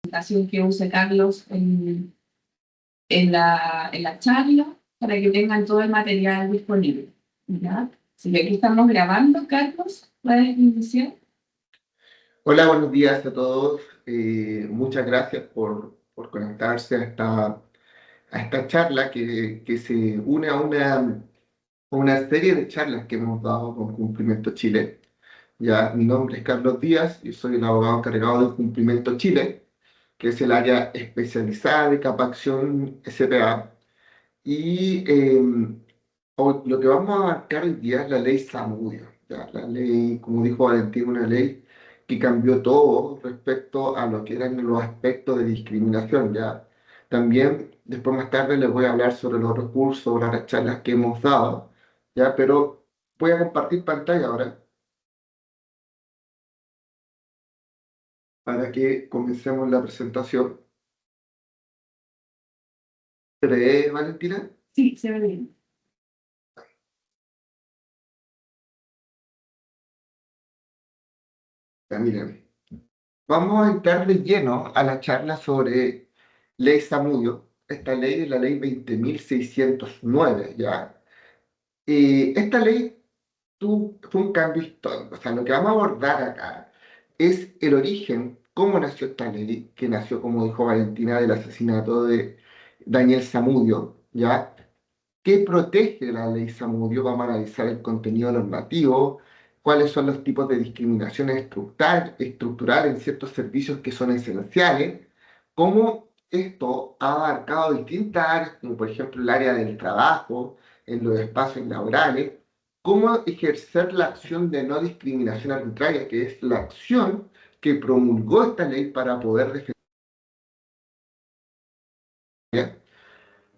presentación que use Carlos en la charla para que tengan todo el material disponible. ¿Ya? Así que aquí estamos grabando, Carlos. ¿Puedes iniciar? Hola, buenos días a todos. Muchas gracias por conectarse a esta charla que se une a una serie de charlas que hemos dado con Cumplimiento Chile. Ya, mi nombre es Carlos Díaz y soy el abogado encargado de Cumplimiento Chile, que es el área especializada de Capacción SPA. Y lo que vamos a abarcar hoy día es la ley Zamudio. ¿Ya? La ley, como dijo Valentín, una ley que cambió todo respecto a lo que eran los aspectos de discriminación. ¿Ya? También, después más tarde, les voy a hablar sobre los recursos, sobre las charlas que hemos dado. ¿Ya? Pero voy a compartir pantalla ahora para que comencemos la presentación. ¿Se ve, Valentina? Sí, se ve bien. Ya, miren. Vamos a entrar de lleno a la charla sobre ley Zamudio. Esta ley es la ley 20.609, ¿ya? Esta ley fue un cambio histórico. O sea, lo que vamos a abordar acá es el origen, cómo nació esta ley, que nació, como dijo Valentina, del asesinato de Daniel Zamudio, ¿ya? ¿Qué protege la ley Zamudio? Vamos a analizar el contenido normativo, cuáles son los tipos de discriminación estructural en ciertos servicios que son esenciales, cómo esto ha abarcado distintas áreas, como por ejemplo el área del trabajo, en los espacios laborales, cómo ejercer la acción de no discriminación arbitraria, que es la acción que promulgó esta ley para poder defender.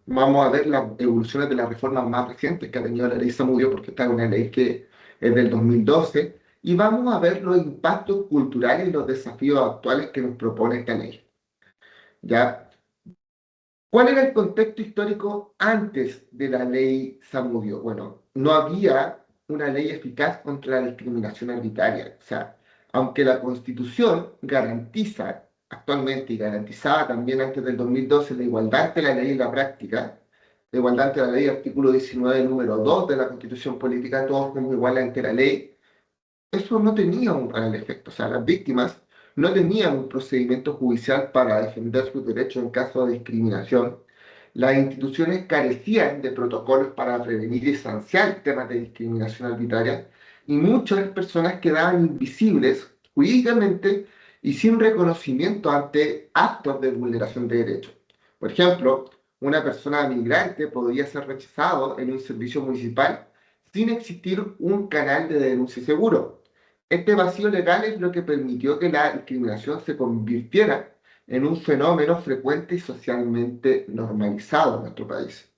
Vamos a ver las evoluciones de las reformas más recientes que ha tenido la ley Zamudio, porque esta es una ley que es del 2012, y vamos a ver los impactos culturales y los desafíos actuales que nos propone esta ley. ¿Ya? ¿Cuál era el contexto histórico antes de la ley Zamudio? Bueno, no había una ley eficaz contra la discriminación arbitraria. O sea, aunque la Constitución garantiza actualmente y garantizaba también antes del 2012 la igualdad ante la ley y la práctica, la igualdad ante la ley, artículo 19, número 2 de la Constitución Política, todos somos iguales ante la ley, eso no tenía un real efecto. O sea, las víctimas no tenían un procedimiento judicial para defender sus derechos en caso de discriminación. Las instituciones carecían de protocolos para prevenir y sancionar temas de discriminación arbitraria y muchas personas quedaban invisibles jurídicamente y sin reconocimiento ante actos de vulneración de derechos. Por ejemplo, una persona migrante podría ser rechazado en un servicio municipal sin existir un canal de denuncia seguro. Este vacío legal es lo que permitió que la discriminación se convirtiera en un fenómeno frecuente y socialmente normalizado en nuestro país.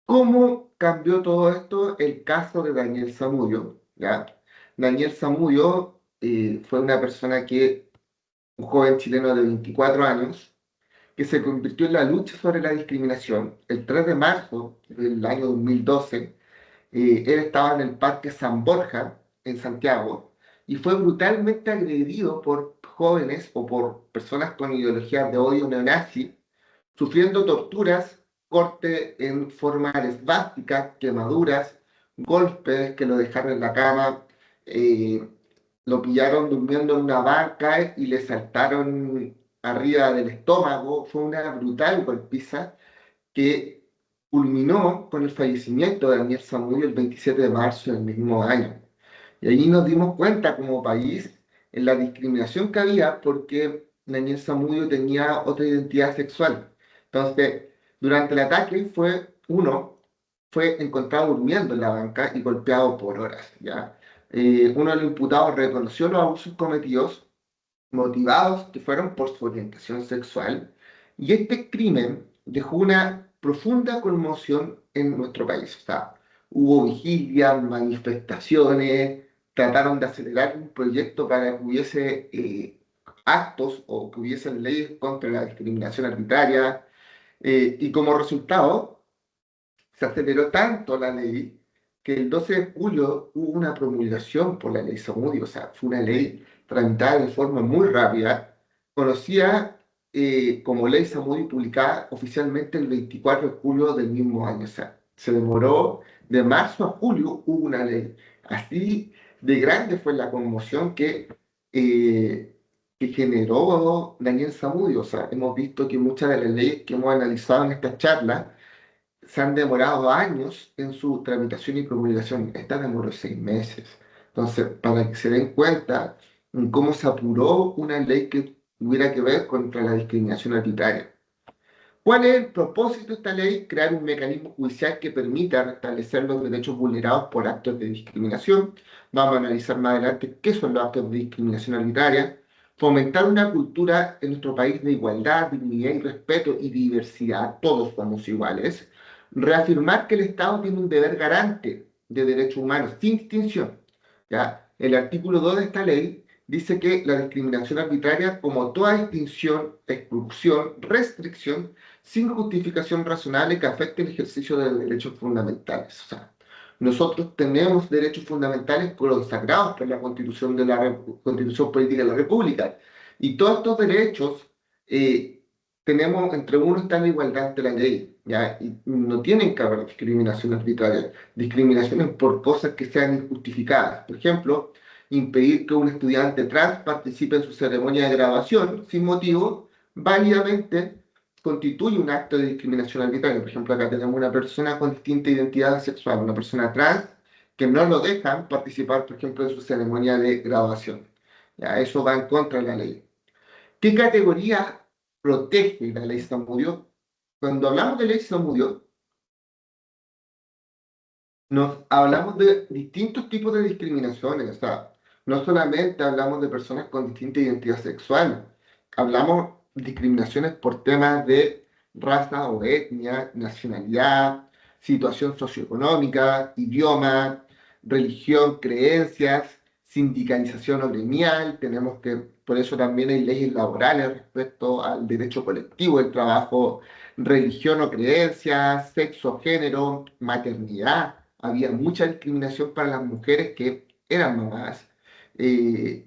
¿Cómo cambió todo esto? El caso de Daniel Zamudio, ¿ya? Daniel Zamudio fue una persona un joven chileno de 24 años, que se convirtió en la lucha sobre la discriminación. El 3 de marzo del año 2012, él estaba en el Parque San Borja, en Santiago, y fue brutalmente agredido por jóvenes o por personas con ideologías de odio neonazi, sufriendo torturas, corte en forma de esvástica, quemaduras, golpes que lo dejaron en la cama, eh, lo pillaron durmiendo en una banca y le saltaron arriba del estómago. Fue una brutal golpiza que culminó con el fallecimiento de Daniel Zamudio el 27 de marzo del mismo año. Y allí nos dimos cuenta como país en la discriminación que había porque Daniel Zamudio tenía otra identidad sexual. Entonces, durante el ataque fue encontrado durmiendo en la banca y golpeado por horas, ¿ya? Uno de los imputados reconoció los abusos cometidos, motivados que fueron por su orientación sexual, y este crimen dejó una profunda conmoción en nuestro país. O sea, hubo vigilias, manifestaciones, trataron de acelerar un proyecto para que hubiese actos o que hubiesen leyes contra la discriminación arbitraria, y como resultado se aceleró tanto la ley que el 12 de julio hubo una promulgación por la ley Zamudio. O sea, fue una ley tramitada de forma muy rápida, conocida como ley Zamudio publicada oficialmente el 24 de julio del mismo año. O sea, se demoró de marzo a julio, hubo una ley. Así de grande fue la conmoción eh, que generó Daniel Zamudio. O sea, hemos visto que muchas de las leyes que hemos analizado en esta charla se han demorado años en su tramitación y promulgación. Esta demoró 6 meses. Entonces, para que se den cuenta en cómo se apuró una ley que tuviera que ver contra la discriminación arbitraria. ¿Cuál es el propósito de esta ley? Crear un mecanismo judicial que permita restablecer los derechos vulnerados por actos de discriminación. Vamos a analizar más adelante qué son los actos de discriminación arbitraria. Fomentar una cultura en nuestro país de igualdad, dignidad y respeto y diversidad. Todos somos iguales. Reafirmar que el Estado tiene un deber garante de derechos humanos sin distinción. ¿Ya? El artículo 2 de esta ley dice que la discriminación arbitraria, como toda distinción, exclusión, restricción, sin justificación razonable que afecte el ejercicio de derechos fundamentales. O sea, nosotros tenemos derechos fundamentales consagrados por la Constitución de la Constitución Política de la República. Y todos estos derechos tenemos, entre uno está la igualdad ante la ley, ¿ya? Y no tienen que haber discriminación arbitraria, discriminaciones por cosas que sean injustificadas. Por ejemplo, impedir que un estudiante trans participe en su ceremonia de graduación sin motivo, válidamente constituye un acto de discriminación arbitraria. Por ejemplo, acá tenemos una persona con distinta identidad sexual, una persona trans, que no lo dejan participar, por ejemplo, en su ceremonia de graduación. Ya, eso va en contra de la ley. ¿Qué categoría protege la ley Zamudio? Cuando hablamos de ley Zamudio, nos hablamos de distintos tipos de discriminaciones. O sea, no solamente hablamos de personas con distinta identidad sexual, hablamos de discriminaciones por temas de raza o etnia, nacionalidad, situación socioeconómica, idioma, religión, creencias, sindicalización o gremial. Tenemos que, por eso también hay leyes laborales respecto al derecho colectivo del trabajo, religión o creencias, sexo, género, maternidad. Había mucha discriminación para las mujeres que eran mamás,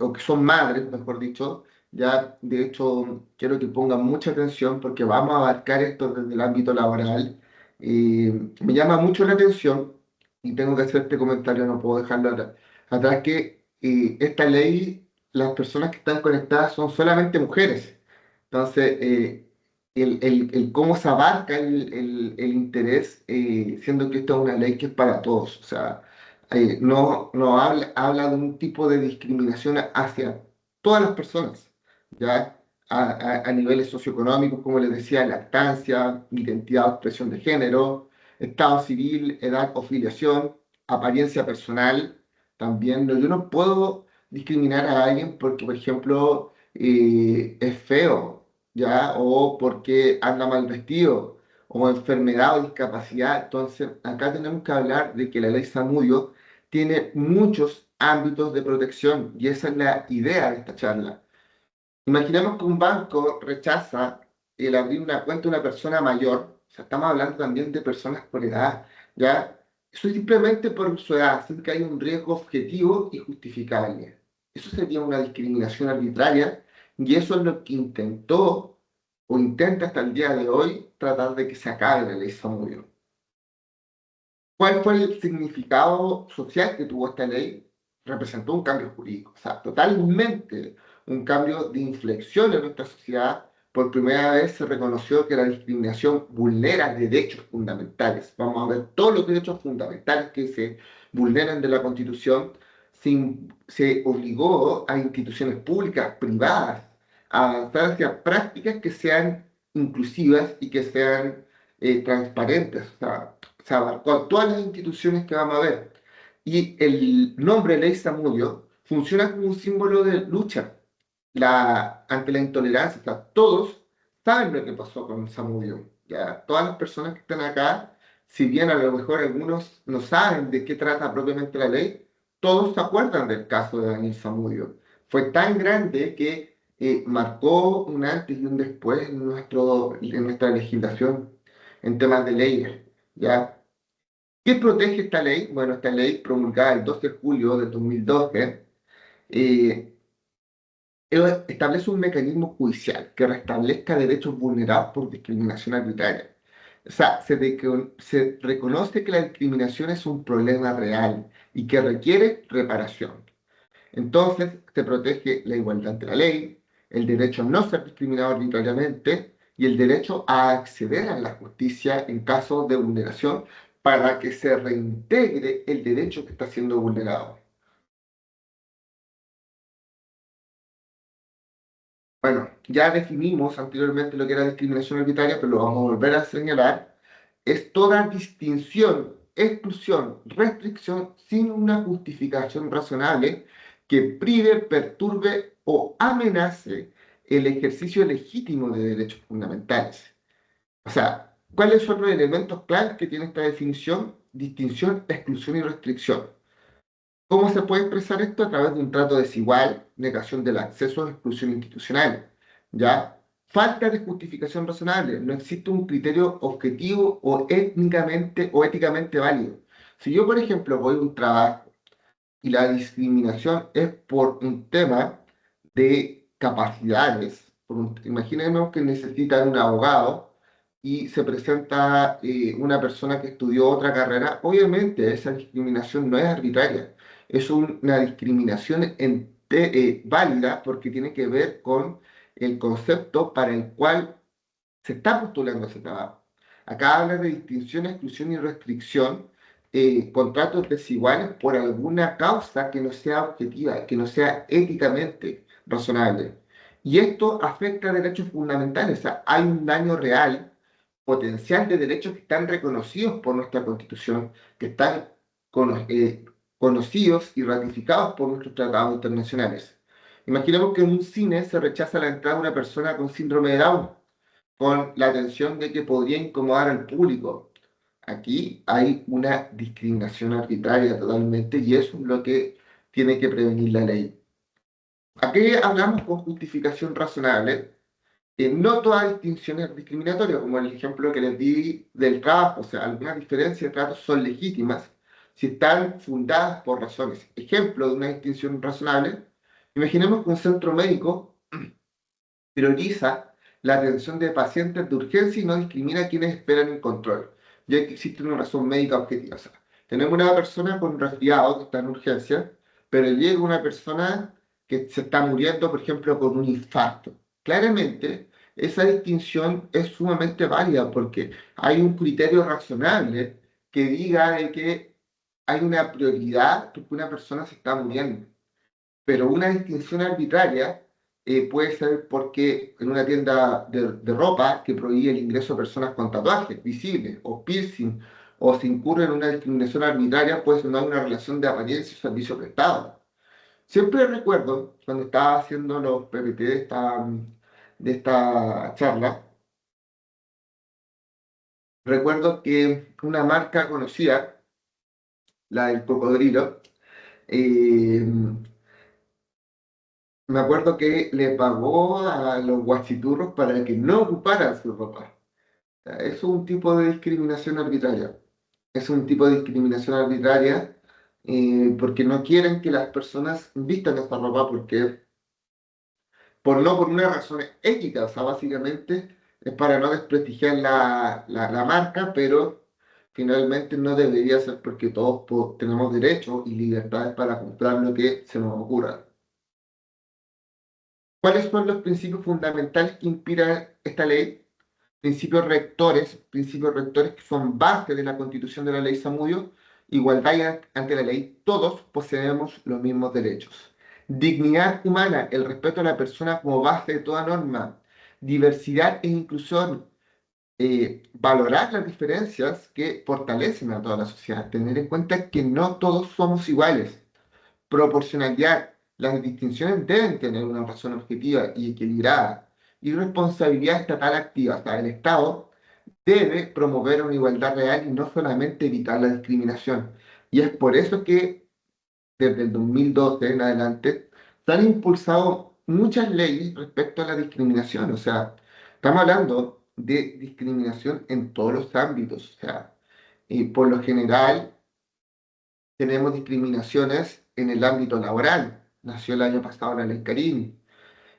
o que son madres, mejor dicho. Ya, de hecho, quiero que pongan mucha atención porque vamos a abarcar esto desde el ámbito laboral. Me llama mucho la atención y tengo que hacer este comentario, no puedo dejarlo atrás, que esta ley, las personas que están conectadas son solamente mujeres. Entonces, el cómo se abarca el interés, siendo que esta es una ley que es para todos. O sea, no habla de un tipo de discriminación hacia todas las personas, ¿ya? A niveles socioeconómicos, como les decía, lactancia, identidad o expresión de género, estado civil, edad o filiación, apariencia personal. También yo no puedo discriminar a alguien porque, por ejemplo, es feo, ¿ya? O porque anda mal vestido, o enfermedad o discapacidad. Entonces, acá tenemos que hablar de que la ley Zamudio tiene muchos ámbitos de protección y esa es la idea de esta charla. Imaginemos que un banco rechaza el abrir una cuenta a una persona mayor, o sea, estamos hablando también de personas por edad, ¿ya? Eso es simplemente por su edad, sin que haya un riesgo objetivo y justificable. Eso sería una discriminación arbitraria y eso es lo que intentó o intenta hasta el día de hoy tratar de que se acabe la ley Zamudio. ¿Cuál fue el significado social que tuvo esta ley? Representó un cambio jurídico, o sea, totalmente un cambio de inflexión en nuestra sociedad. Por primera vez se reconoció que la discriminación vulnera derechos fundamentales. Vamos a ver todos los derechos fundamentales que se vulneran de la Constitución. Se obligó a instituciones públicas, privadas, a avanzar hacia prácticas que sean inclusivas y que sean transparentes. O sea, se abarcó a todas las instituciones que vamos a ver. Y el nombre Ley Zamudio funciona como un símbolo de lucha ante la intolerancia. O sea, todos saben lo que pasó con Zamudio. Ya, todas las personas que están acá, si bien a lo mejor algunos no saben de qué trata propiamente la ley, todos se acuerdan del caso de Daniel Zamudio. Fue tan grande que marcó un antes y un después en nuestra legislación en temas de leyes. ¿Ya? ¿Qué protege esta ley? Bueno, esta ley promulgada el 12 de julio de 2012 eh, establece un mecanismo judicial que restablezca derechos vulnerados por discriminación arbitraria. O sea, se reconoce que la discriminación es un problema real y que requiere reparación. Entonces, se protege la igualdad ante la ley, el derecho a no ser discriminado arbitrariamente y el derecho a acceder a la justicia en caso de vulneración para que se reintegre el derecho que está siendo vulnerado. Bueno, ya definimos anteriormente lo que era discriminación arbitraria, pero lo vamos a volver a señalar. Es toda distinción, exclusión, restricción sin una justificación razonable que prive, perturbe o amenace el ejercicio legítimo de derechos fundamentales. O sea, ¿cuáles son los elementos claves que tiene esta definición? Distinción, exclusión y restricción. ¿Cómo se puede expresar esto? A través de un trato desigual, negación del acceso, exclusión institucional, ¿ya? Falta de justificación razonable. No existe un criterio objetivo o éticamente válido. Si yo, por ejemplo, voy a un trabajo y la discriminación es por un tema de capacidades. Imaginemos que necesitan un abogado y se presenta una persona que estudió otra carrera. Obviamente esa discriminación no es arbitraria, es una discriminación válida porque tiene que ver con el concepto para el cual se está postulando ese trabajo. Acá habla de distinción, exclusión y restricción, contratos desiguales por alguna causa que no sea objetiva, que no sea éticamente razonable. Y esto afecta a derechos fundamentales. O sea, hay un daño real, potencial de derechos que están reconocidos por nuestra Constitución, que están conocidos y ratificados por nuestros tratados internacionales. Imaginemos que en un cine se rechaza la entrada de una persona con síndrome de Down con la atención de que podría incomodar al público. Aquí hay una discriminación arbitraria totalmente y eso es lo que tiene que prevenir la ley. Aquí hablamos con justificación razonable. No toda distinción es discriminatoria, como el ejemplo que les di del trabajo, o sea, algunas diferencias de trato son legítimas si están fundadas por razones. Ejemplo de una distinción razonable, imaginemos que un centro médico prioriza la atención de pacientes de urgencia y no discrimina a quienes esperan en control, ya que existe una razón médica objetiva. O sea, tenemos una persona con resfriado que está en urgencia, pero llega una persona que se está muriendo, por ejemplo, con un infarto. Claramente, esa distinción es sumamente válida porque hay un criterio razonable que diga de que hay una prioridad porque una persona se está muriendo. Pero una distinción arbitraria puede ser porque en una tienda de ropa que prohíbe el ingreso a personas con tatuajes visibles o piercing, o se incurre en una discriminación arbitraria, pues no hay una relación de apariencia y servicio prestado. Siempre recuerdo, cuando estaba haciendo los PPT de esta charla, recuerdo que una marca conocida, la del cocodrilo, eh, me acuerdo que le pagó a los guachiturros para que no ocuparan su ropa. O sea, eso es un tipo de discriminación arbitraria. Es un tipo de discriminación arbitraria porque no quieren que las personas vistan esa ropa porque, no por una razón ética, o sea, básicamente es para no desprestigiar la marca, pero finalmente no debería ser porque todos tenemos derechos y libertades para comprar lo que se nos ocurra. ¿Cuáles son los principios fundamentales que inspiran esta ley? Principios rectores que son base de la Constitución de la Ley Zamudio. Igualdad ante la ley, todos poseemos los mismos derechos. Dignidad humana, el respeto a la persona como base de toda norma. Diversidad e inclusión, valorar las diferencias que fortalecen a toda la sociedad. Tener en cuenta que no todos somos iguales. Proporcionalidad. Las distinciones deben tener una razón objetiva y equilibrada. Y responsabilidad estatal activa. O sea, el Estado debe promover una igualdad real y no solamente evitar la discriminación. Y es por eso que desde el 2012 en adelante se han impulsado muchas leyes respecto a la discriminación. O sea, estamos hablando de discriminación en todos los ámbitos. O sea, y por lo general tenemos discriminaciones en el ámbito laboral. Nació el año pasado la ley Carini.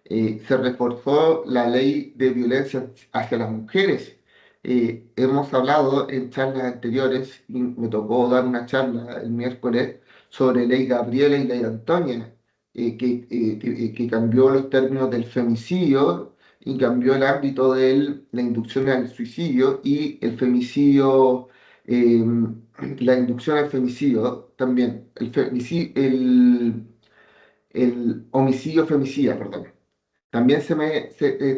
Se reforzó la ley de violencia hacia las mujeres. Hemos hablado en charlas anteriores, y me tocó dar una charla el miércoles sobre ley Gabriela y ley Antonia, que cambió los términos del femicidio y cambió el ámbito de la inducción al suicidio y el femicidio, la inducción al femicidio también, el homicidio femicida, perdón. También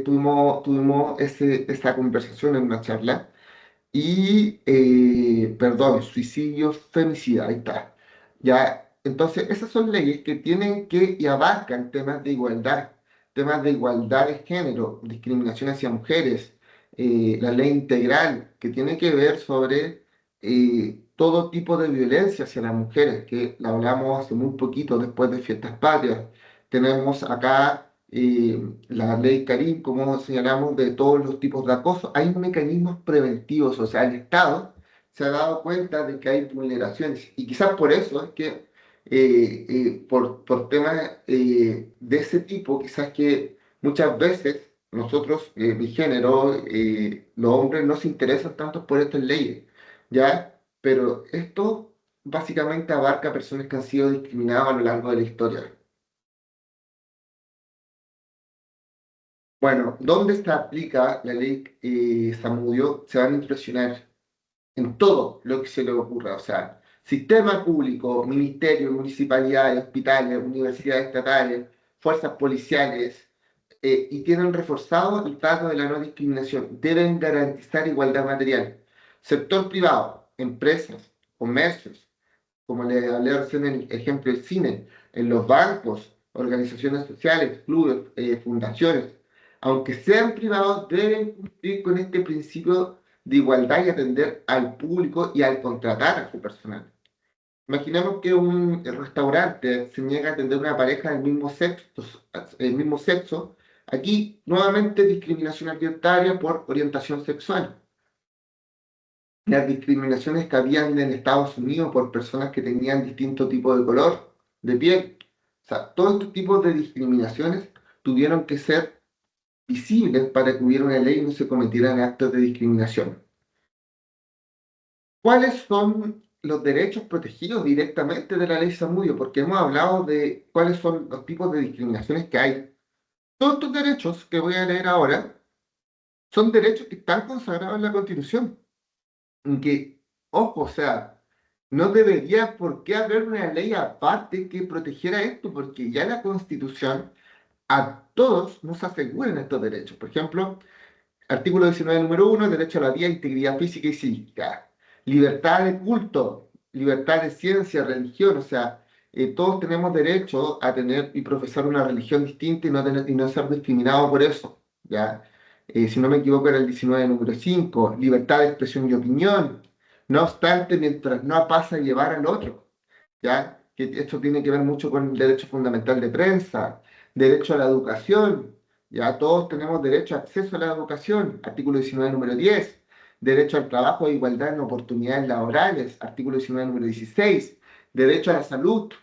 tuvimos esa conversación en una charla y, perdón, suicidio femicida, ahí está. Ya, entonces, esas son leyes que tienen que y abarcan temas de igualdad de género, discriminación hacia mujeres, la ley integral que tiene que ver sobre todo tipo de violencia hacia las mujeres, que la hablamos hace muy poquito después de Fiestas Patrias. Tenemos acá la ley Karim, como señalamos, de todos los tipos de acoso. Hay mecanismos preventivos, o sea, el Estado se ha dado cuenta de que hay vulneraciones y quizás por eso es que por temas de ese tipo, quizás que muchas veces nosotros, mi género, los hombres no se interesan tanto por estas leyes, ¿ya? Pero esto básicamente abarca a personas que han sido discriminadas a lo largo de la historia. Bueno, ¿dónde se aplica la ley Zamudio? Se van a impresionar en todo lo que se le ocurra. O sea, sistema público, ministerios, municipalidades, hospitales, universidades estatales, fuerzas policiales, y tienen reforzado el trato de la no discriminación. Deben garantizar igualdad material. Sector privado, empresas, comercios, como le hablé recién en el ejemplo del cine, en los bancos, organizaciones sociales, clubes, fundaciones, aunque sean privados, deben cumplir con este principio de igualdad y atender al público y al contratar a su personal. Imaginemos que un restaurante se niega a atender a una pareja del mismo sexo. Aquí, nuevamente, discriminación abiertaria por orientación sexual. Las discriminaciones que habían en Estados Unidos por personas que tenían distinto tipo de color de piel. O sea, todos estos tipos de discriminaciones tuvieron que ser visibles para que hubiera una ley y no se cometieran actos de discriminación. ¿Cuáles son los derechos protegidos directamente de la ley Zamudio? Porque hemos hablado de cuáles son los tipos de discriminaciones que hay. Todos estos derechos que voy a leer ahora son derechos que están consagrados en la Constitución. En que, ojo, o sea, no debería por qué haber una ley aparte que protegiera esto, porque ya la Constitución a todos nos aseguran estos derechos. Por ejemplo, artículo 19, número 1, derecho a la vida, integridad física y psíquica. Libertad de culto, libertad de ciencia, religión, o sea, todos tenemos derecho a tener y profesar una religión distinta y no ser discriminados por eso, ¿ya? Si no me equivoco, era el 19, número 5, libertad de expresión y opinión, no obstante, mientras no pasa a llevar al otro, ¿ya? Que esto tiene que ver mucho con el derecho fundamental de prensa, derecho a la educación, ya todos tenemos derecho a acceso a la educación, artículo 19, número 10, derecho al trabajo e igualdad en oportunidades laborales, artículo 19, número 16, derecho a la salud,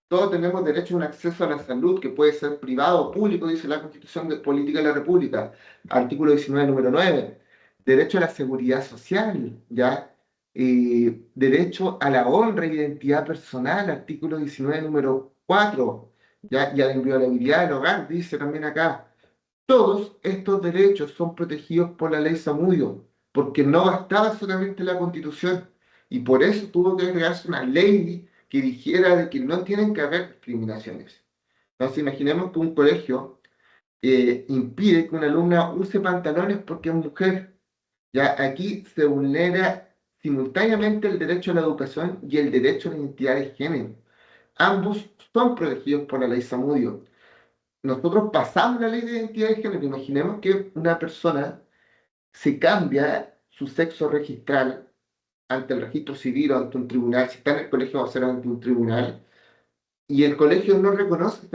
todos tenemos derecho a un acceso a la salud que puede ser privado o público, dice la Constitución de Política de la República, artículo 19, número 9. Derecho a la seguridad social, ¿ya? Derecho a la honra y identidad personal, artículo 19, número 4, ¿ya? Y a la inviolabilidad del hogar, dice también acá. Todos estos derechos son protegidos por la ley Zamudio, porque no bastaba solamente la Constitución, y por eso tuvo que crearse una ley que dijera de que no tienen que haber discriminaciones. Entonces, imaginemos que un colegio impide que una alumna use pantalones porque es mujer. Ya aquí se vulnera simultáneamente el derecho a la educación y el derecho a la identidad de género. Ambos son protegidos por la ley Zamudio. Nosotros pasamos la ley de identidad de género. Imaginemos que una persona se cambia su sexo registral ante el registro civil o ante un tribunal. Si está en el colegio, va a ser ante un tribunal. Y el colegio no reconoce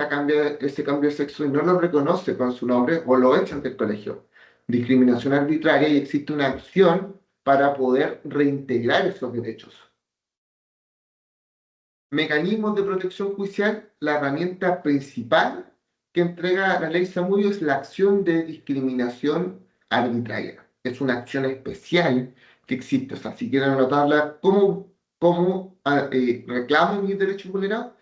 ese cambio de sexo y no lo reconoce con su nombre o lo echan del colegio. Discriminación arbitraria y existe una acción para poder reintegrar esos derechos. Mecanismos de protección judicial, la herramienta principal que entrega la ley Zamudio es la acción de discriminación arbitraria. Es una acción especial que existe. O sea, si quieren anotarla, ¿cómo reclamo mis derechos vulnerados?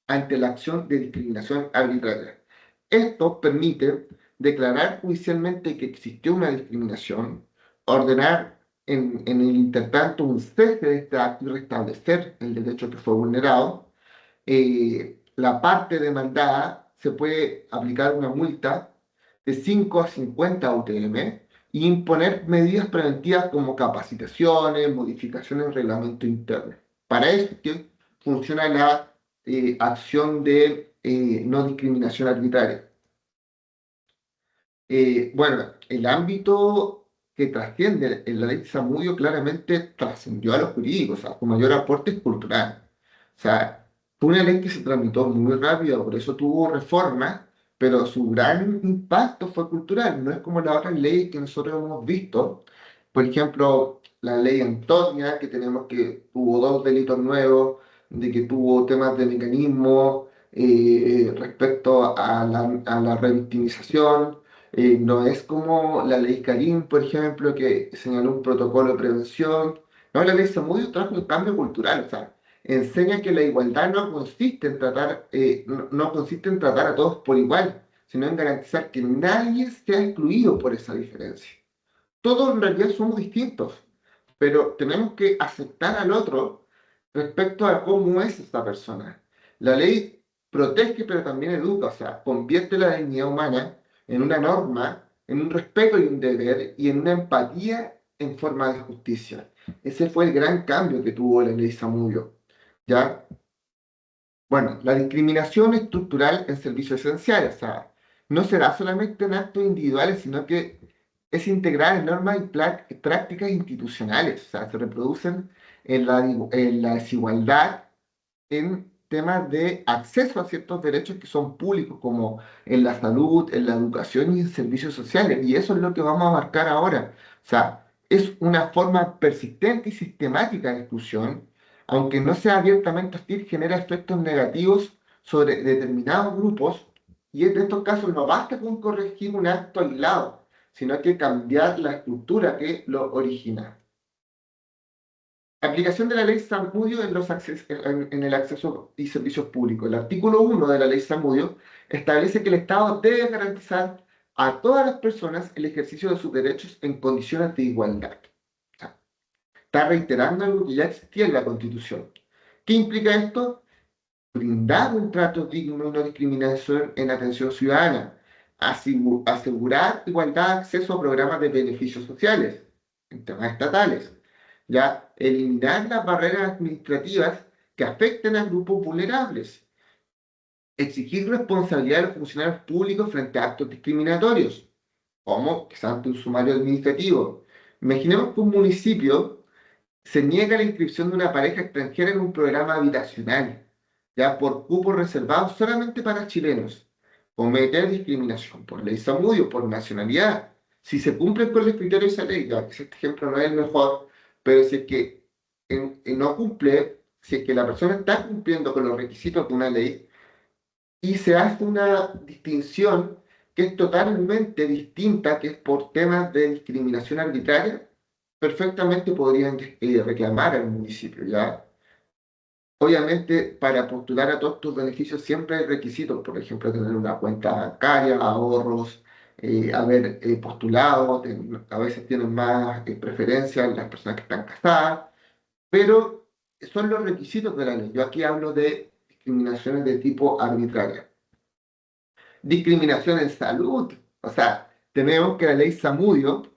Ante la acción de discriminación arbitraria. Esto permite declarar judicialmente que existió una discriminación, ordenar en el intertanto un cese de este acto y restablecer el derecho que fue vulnerado. La parte demandada se puede aplicar una multa de 5 a 50 UTM y imponer medidas preventivas como capacitaciones, modificaciones del reglamento interno. Para eso que funciona la acción de no discriminación arbitraria. Bueno, el ámbito que trasciende en la ley Zamudio claramente trascendió a los jurídicos, o sea, su mayor aporte es cultural. O sea, fue una ley que se tramitó muy rápido, por eso tuvo reformas, pero su gran impacto fue cultural, no es como las otras leyes que nosotros hemos visto. Por ejemplo, la ley Antonia, que tenemos que tuvo dos delitos nuevos, de que tuvo temas de mecanismo respecto a la revictimización. No es como la ley Karim, por ejemplo, que señaló un protocolo de prevención. No, la ley Zamudio trajo un cambio cultural, o sea, enseña que la igualdad no consiste en tratar, no consiste en tratar a todos por igual, sino en garantizar que nadie sea excluido por esa diferencia. Todos en realidad somos distintos, pero tenemos que aceptar al otro respecto a cómo es esta persona. La ley protege, pero también educa, o sea, convierte la dignidad humana en una norma, en un respeto y un deber, y en una empatía en forma de justicia. Ese fue el gran cambio que tuvo la ley Zamudio, ¿ya? Bueno, la discriminación estructural en servicios esenciales, o sea, no será solamente en actos individuales, sino que es integral en normas y prácticas institucionales, o sea, se reproducen en la desigualdad en temas de acceso a ciertos derechos que son públicos, como en la salud, en la educación y en servicios sociales. Y eso es lo que vamos a abarcar ahora. O sea, es una forma persistente y sistemática de exclusión, aunque no sea abiertamente hostil, genera efectos negativos sobre determinados grupos. Y en estos casos no basta con corregir un acto aislado, sino hay que cambiar la estructura que lo origina. Aplicación de la ley Zamudio en el acceso y servicios públicos. El artículo 1 de la ley Zamudio establece que el Estado debe garantizar a todas las personas el ejercicio de sus derechos en condiciones de igualdad. O sea, está reiterando algo que ya existía en la Constitución. ¿Qué implica esto? Brindar un trato digno y no discriminación en atención ciudadana, asegurar igualdad de acceso a programas de beneficios sociales en temas estatales, ya eliminar las barreras administrativas que afecten a grupos vulnerables, exigir responsabilidad de los funcionarios públicos frente a actos discriminatorios, como que ante un sumario administrativo. Imaginemos que un municipio se niega la inscripción de una pareja extranjera en un programa habitacional, ya por cupos reservados solamente para chilenos. Cometer discriminación por ley Zamudio, por nacionalidad. Si se cumplen con los criterios de esa ley, ya que este ejemplo no es el mejor, pero si es que no cumple, si es que la persona está cumpliendo con los requisitos de una ley y se hace una distinción que es totalmente distinta, que es por temas de discriminación arbitraria, perfectamente podrían reclamar al municipio, ¿ya? Obviamente, para postular a todos tus beneficios siempre hay requisitos, por ejemplo, tener una cuenta bancaria, ahorros, haber postulado, a veces tienen más preferencia las personas que están casadas, pero son los requisitos de la ley. Yo aquí hablo de discriminaciones de tipo arbitraria. Discriminación en salud, o sea, tenemos que la ley Zamudio,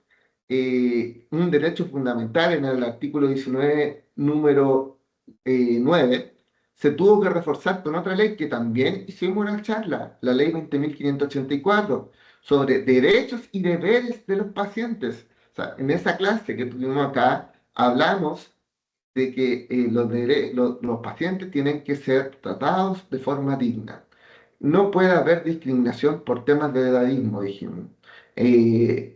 un derecho fundamental en el artículo 19, número 9, se tuvo que reforzar con otra ley que también hicimos una charla, la ley 20.584, sobre derechos y deberes de los pacientes. O sea, en esa clase que tuvimos acá, hablamos de que los pacientes tienen que ser tratados de forma digna. No puede haber discriminación por temas de edadismo, dijimos.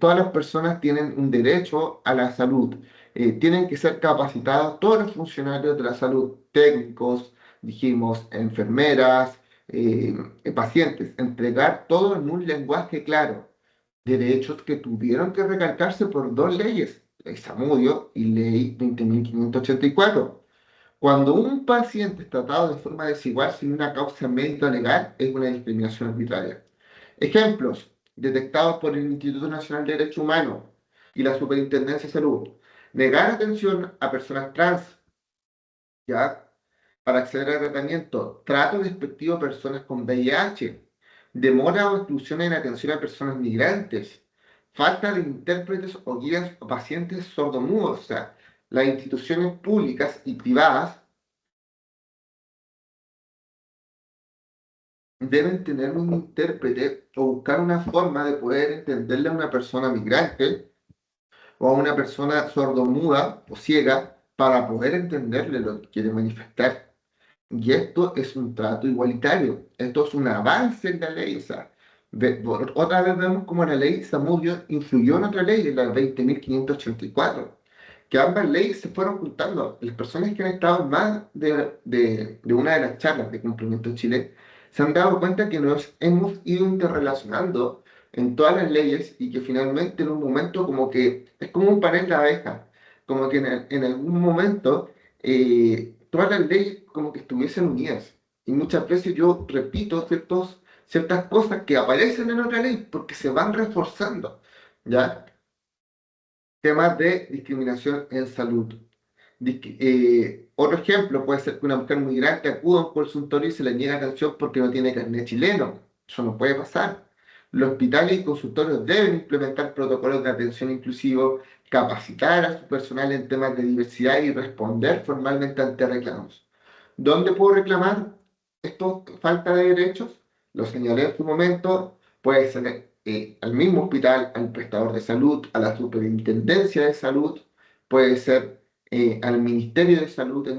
Todas las personas tienen un derecho a la salud. Tienen que ser capacitados todos los funcionarios de la salud, técnicos, dijimos, enfermeras, eh, pacientes, entregar todo en un lenguaje claro, derechos que tuvieron que recalcarse por dos leyes, Ley Zamudio y Ley 20.584. Cuando un paciente es tratado de forma desigual sin una causa médica legal, es una discriminación arbitraria. Ejemplos detectados por el Instituto Nacional de Derechos Humanos y la Superintendencia de Salud. Negar atención a personas trans, ¿ya? Para acceder al tratamiento. Trato despectivo a personas con VIH. Demora o exclusión en atención a personas migrantes. Falta de intérpretes o guías a pacientes sordomudos. O sea, las instituciones públicas y privadas deben tener un intérprete o buscar una forma de poder entenderle a una persona migrante o a una persona sordomuda o ciega para poder entenderle lo que quiere manifestar. Y esto es un trato igualitario, esto es un avance en la ley. O sea, otra vez vemos cómo la ley Zamudio influyó en otra ley, en la 20.584, que ambas leyes se fueron juntando. Las personas que han estado más de una de las charlas de Cumplimiento Chile se han dado cuenta que nos hemos ido interrelacionando en todas las leyes y que finalmente en un momento como que es como un panel de abejas, como que en algún momento todas las leyes como que estuviesen unidas. Y muchas veces yo repito ciertas cosas que aparecen en otra ley porque se van reforzando, ¿ya? Temas de discriminación en salud. Otro ejemplo puede ser que una mujer migrante acuda a un consultorio y se le niega atención porque no tiene carnet chileno. Eso no puede pasar. Los hospitales y consultorios deben implementar protocolos de atención inclusivo, capacitar a su personal en temas de diversidad y responder formalmente ante reclamos. ¿Dónde puedo reclamar esto, falta de derechos? Lo señalé en su momento, puede ser al mismo hospital, al prestador de salud, a la superintendencia de salud, puede ser al Ministerio de Salud en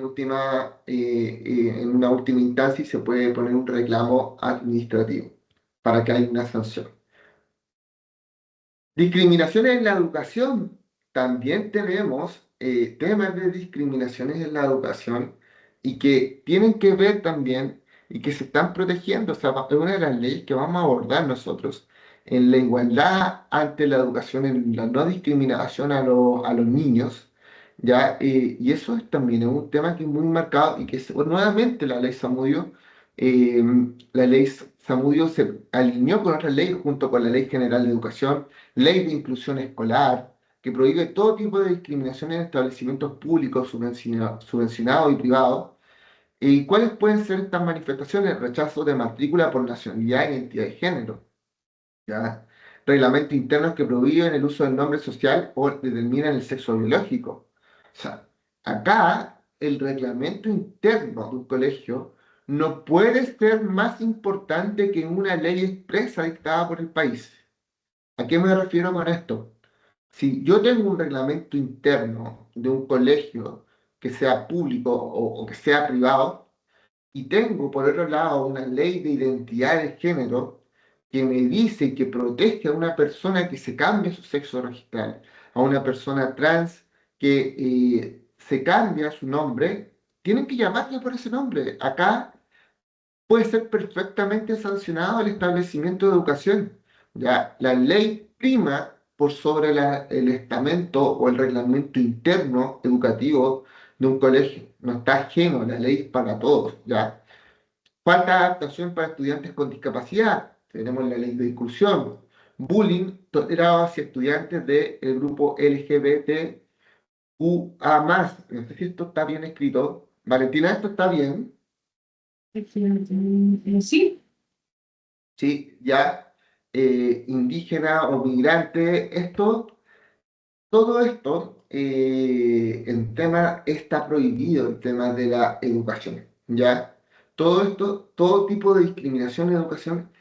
una última instancia y se puede poner un reclamo administrativo para que haya una sanción. Discriminaciones en la educación. También tenemos temas de discriminaciones en la educación y que tienen que ver también y que se están protegiendo. O sea, es una de las leyes que vamos a abordar nosotros en la igualdad ante la educación, en la no discriminación a los niños, ¿ya? Y eso también es un tema que es muy marcado y que nuevamente la ley Zamudio eh, la ley Zamudio se alineó con otras leyes junto con la Ley General de Educación, Ley de Inclusión Escolar, que prohíbe todo tipo de discriminación en establecimientos públicos, subvencionados y privados. ¿Y cuáles pueden ser estas manifestaciones? Rechazo de matrícula por nacionalidad e identidad de género. ¿Ya? Reglamentos internos que prohíben el uso del nombre social o determinan el sexo biológico. O sea, acá el reglamento interno de un colegio no puede ser más importante que una ley expresa dictada por el país. ¿A qué me refiero con esto? Si yo tengo un reglamento interno de un colegio que sea público o que sea privado, y tengo, por otro lado, una ley de identidad de género que me dice que protege a una persona que se cambie su sexo registral, a una persona trans que se cambia su nombre, tienen que llamarle por ese nombre. Acá puede ser perfectamente sancionado el establecimiento de educación. Ya, la ley prima por sobre el estamento o el reglamento interno educativo de un colegio. No está ajeno, la ley es para todos. ¿Ya? Falta de adaptación para estudiantes con discapacidad. Tenemos la ley de inclusión. Bullying tolerado hacia estudiantes del grupo LGBTQA+. No sé si esto está bien escrito. Valentina, ¿esto está bien? Sí, Sí, ya. Indígena o migrante. Todo esto en tema está prohibido en temas de la educación. ¿Ya? Todo esto, todo tipo de discriminación en educación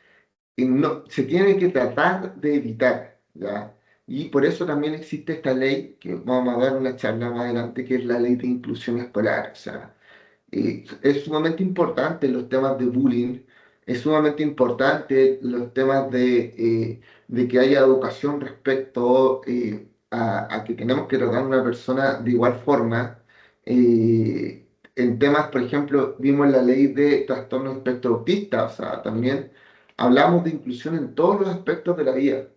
y no, se tiene que tratar de evitar, ¿ya? Y por eso también existe esta ley, que vamos a dar una charla más adelante, que es la ley de inclusión escolar. O sea, es sumamente importante los temas de bullying, es sumamente importante los temas de que haya educación respecto a que tenemos que tratar a una persona de igual forma. en temas, por ejemplo, vimos la ley de trastorno espectro autista, o sea, también hablamos de inclusión en todos los aspectos de la vida.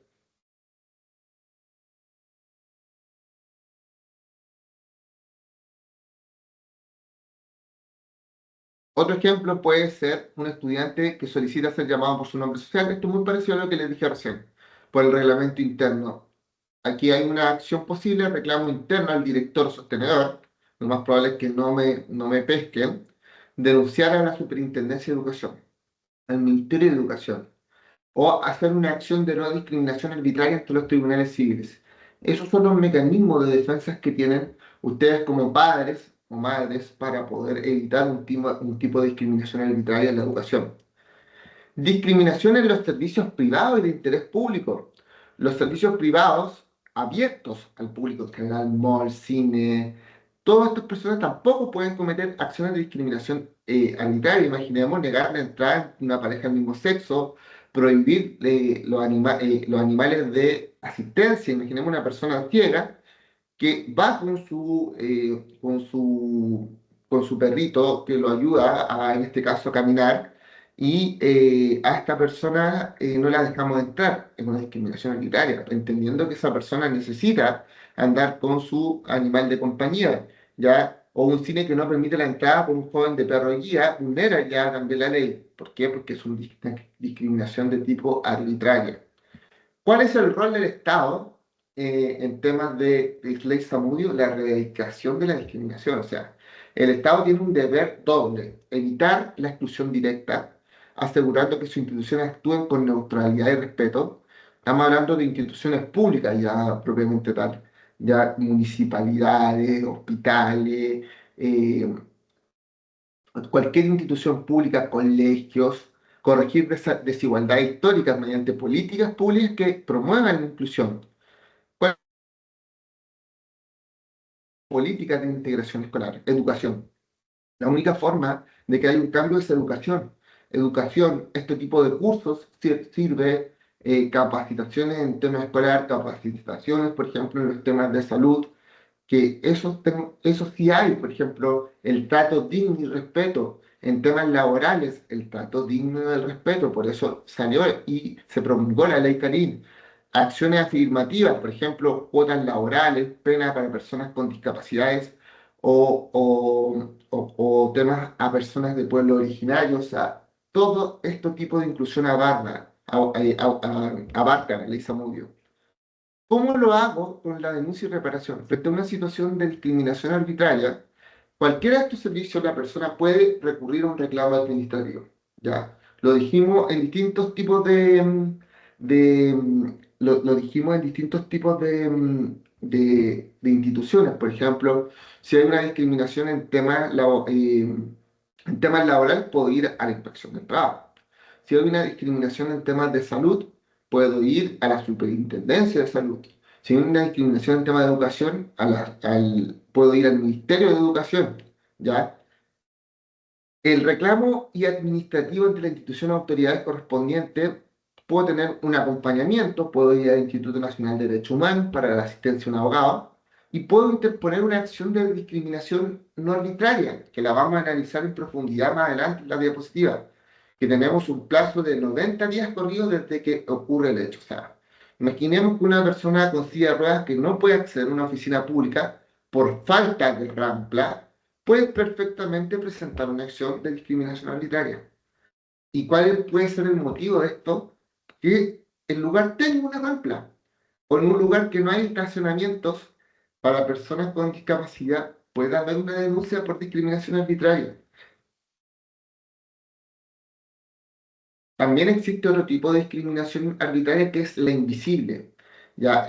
Otro ejemplo puede ser un estudiante que solicita ser llamado por su nombre social. Esto es muy parecido a lo que les dije recién, por el reglamento interno. Aquí hay una acción posible, reclamo interno al director sostenedor, lo más probable es que no me pesquen, denunciar a la Superintendencia de Educación, al Ministerio de Educación, o hacer una acción de no discriminación arbitraria ante los tribunales civiles. Esos son los mecanismos de defensa que tienen ustedes como padres o madres para poder evitar un tipo de discriminación arbitraria en la educación. Discriminación en los servicios privados y de interés público. Los servicios privados abiertos al público en general, mall, cine, todas estas personas tampoco pueden cometer acciones de discriminación arbitraria. Imaginemos negar la entrada de una pareja del mismo sexo, prohibir los animales de asistencia. Imaginemos una persona ciega que va con su perrito que lo ayuda en este caso, a caminar, y a esta persona no la dejamos entrar. Es una discriminación arbitraria, entendiendo que esa persona necesita andar con su animal de compañía, ¿ya? O un cine que no permite la entrada por un joven de perro guía, vulnera ya también la ley. ¿Por qué? Porque es una discriminación de tipo arbitraria. ¿Cuál es el rol del Estado en temas de ley Samudio? La erradicación de la discriminación. O sea, el Estado tiene un deber doble: evitar la exclusión directa, asegurando que sus instituciones actúen con neutralidad y respeto. Estamos hablando de instituciones públicas ya propiamente tal, ya municipalidades, hospitales, eh, cualquier institución pública, colegios, corregir desigualdades históricas mediante políticas públicas que promuevan la inclusión. ¿Cuáles son políticas de integración escolar? Educación. La única forma de que haya un cambio es educación. Educación, este tipo de cursos sirve, capacitaciones en temas escolar, capacitaciones, por ejemplo, en los temas de salud, que eso sí hay. Por ejemplo, el trato digno y respeto en temas laborales, el trato digno y el respeto, por eso salió y se promulgó la ley Carín. Acciones afirmativas, por ejemplo, cuotas laborales, pena para personas con discapacidades, o temas a personas de pueblo originario. O sea, todo este tipo de inclusión abarca la ley Zamudio. ¿Cómo lo hago con la denuncia y reparación? Frente a una situación de discriminación arbitraria, cualquiera de estos servicios la persona puede recurrir a un reclamo administrativo. ¿Ya? Lo dijimos en distintos tipos lo dijimos en distintos tipos de instituciones. Por ejemplo, si hay una discriminación en temas laborales, puedo ir a la inspección del trabajo. Si hay una discriminación en temas de salud, puedo ir a la superintendencia de salud. Si hay una discriminación en temas de educación, puedo ir al Ministerio de Educación, ¿ya? El reclamo y administrativo entre la institución o autoridades correspondientes, puedo tener un acompañamiento, puedo ir al Instituto Nacional de Derechos Humanos para la asistencia a un abogado, y puedo interponer una acción de discriminación no arbitraria, que la vamos a analizar en profundidad más adelante en la diapositiva, que tenemos un plazo de 90 días corridos desde que ocurre el hecho. O sea, imaginemos que una persona con silla de ruedas que no puede acceder a una oficina pública por falta de rampla, puede perfectamente presentar una acción de discriminación arbitraria. ¿Y cuál puede ser el motivo de esto? Que el lugar tenga una rampla, o en un lugar que no hay estacionamientos para personas con discapacidad, puede haber una denuncia por discriminación arbitraria. También existe otro tipo de discriminación arbitraria, que es la invisible. Ya,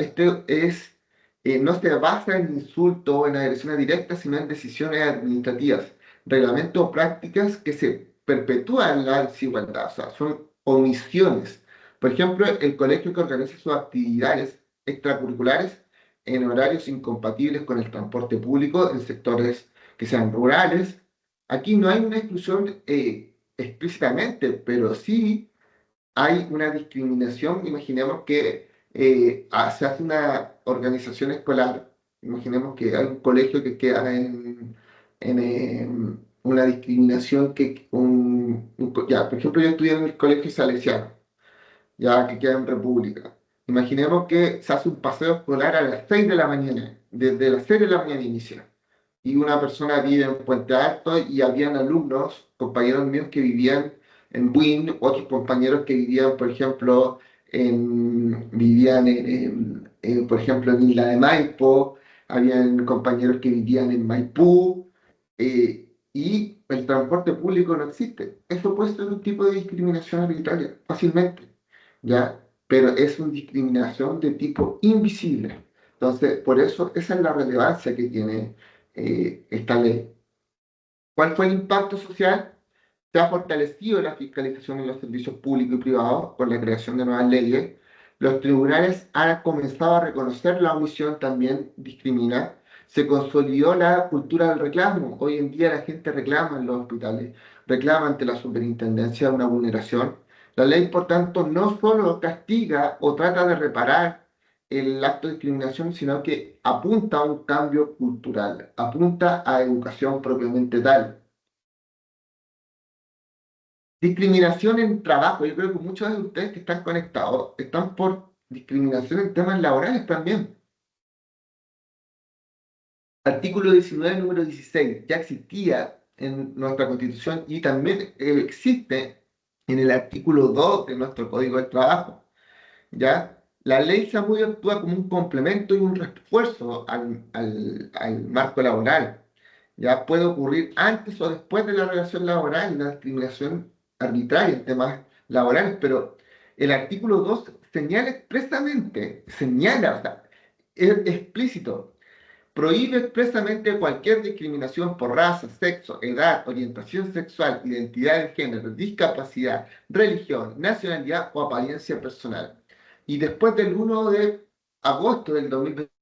no se basa en insulto o en agresiones directas, sino en decisiones administrativas, reglamentos o prácticas que se perpetúan la desigualdad. O sea, son omisiones. Por ejemplo, el colegio que organiza sus actividades extracurriculares en horarios incompatibles con el transporte público en sectores que sean rurales. Aquí no hay una exclusión explícitamente, pero sí hay una discriminación. Imaginemos que se hace una organización escolar. Imaginemos que hay un colegio que queda una discriminación ya, por ejemplo, yo estudié en el colegio salesiano, ya que queda en República. Imaginemos que se hace un paseo escolar a las 6 de la mañana, desde las 6 de la mañana inicia, y una persona vive en Puente Alto y habían alumnos, compañeros míos que vivían en Buin, otros compañeros que vivían, por ejemplo, por ejemplo, en Isla de Maipo, habían compañeros que vivían en Maipú, y el transporte público no existe. Eso puede ser un tipo de discriminación arbitraria, fácilmente, ¿ya? Pero es una discriminación de tipo invisible. Entonces, por eso esa es la relevancia que tiene esta ley. ¿Cuál fue el impacto social? Se ha fortalecido la fiscalización en los servicios públicos y privados con la creación de nuevas leyes. Los tribunales han comenzado a reconocer la omisión también discrimina. Se consolidó la cultura del reclamo. Hoy en día la gente reclama en los hospitales, reclama ante la superintendencia de una vulneración. La ley, por tanto, no solo castiga o trata de reparar el acto de discriminación, sino que apunta a un cambio cultural, apunta a educación propiamente tal. Discriminación en trabajo. Yo creo que muchos de ustedes que están conectados están por discriminación en temas laborales también. Artículo 19, número 16, ya existía en nuestra Constitución y también existe en el artículo 2 de nuestro Código del Trabajo. ¿Ya? La ley Zamudio actúa como un complemento y un refuerzo al marco laboral. Ya puede ocurrir antes o después de la relación laboral una discriminación arbitraria en temas laborales, pero el artículo 2 señala expresamente, señala, o sea, es explícito, prohíbe expresamente cualquier discriminación por raza, sexo, edad, orientación sexual, identidad de género, discapacidad, religión, nacionalidad o apariencia personal. Y después del 1 de agosto del 2020,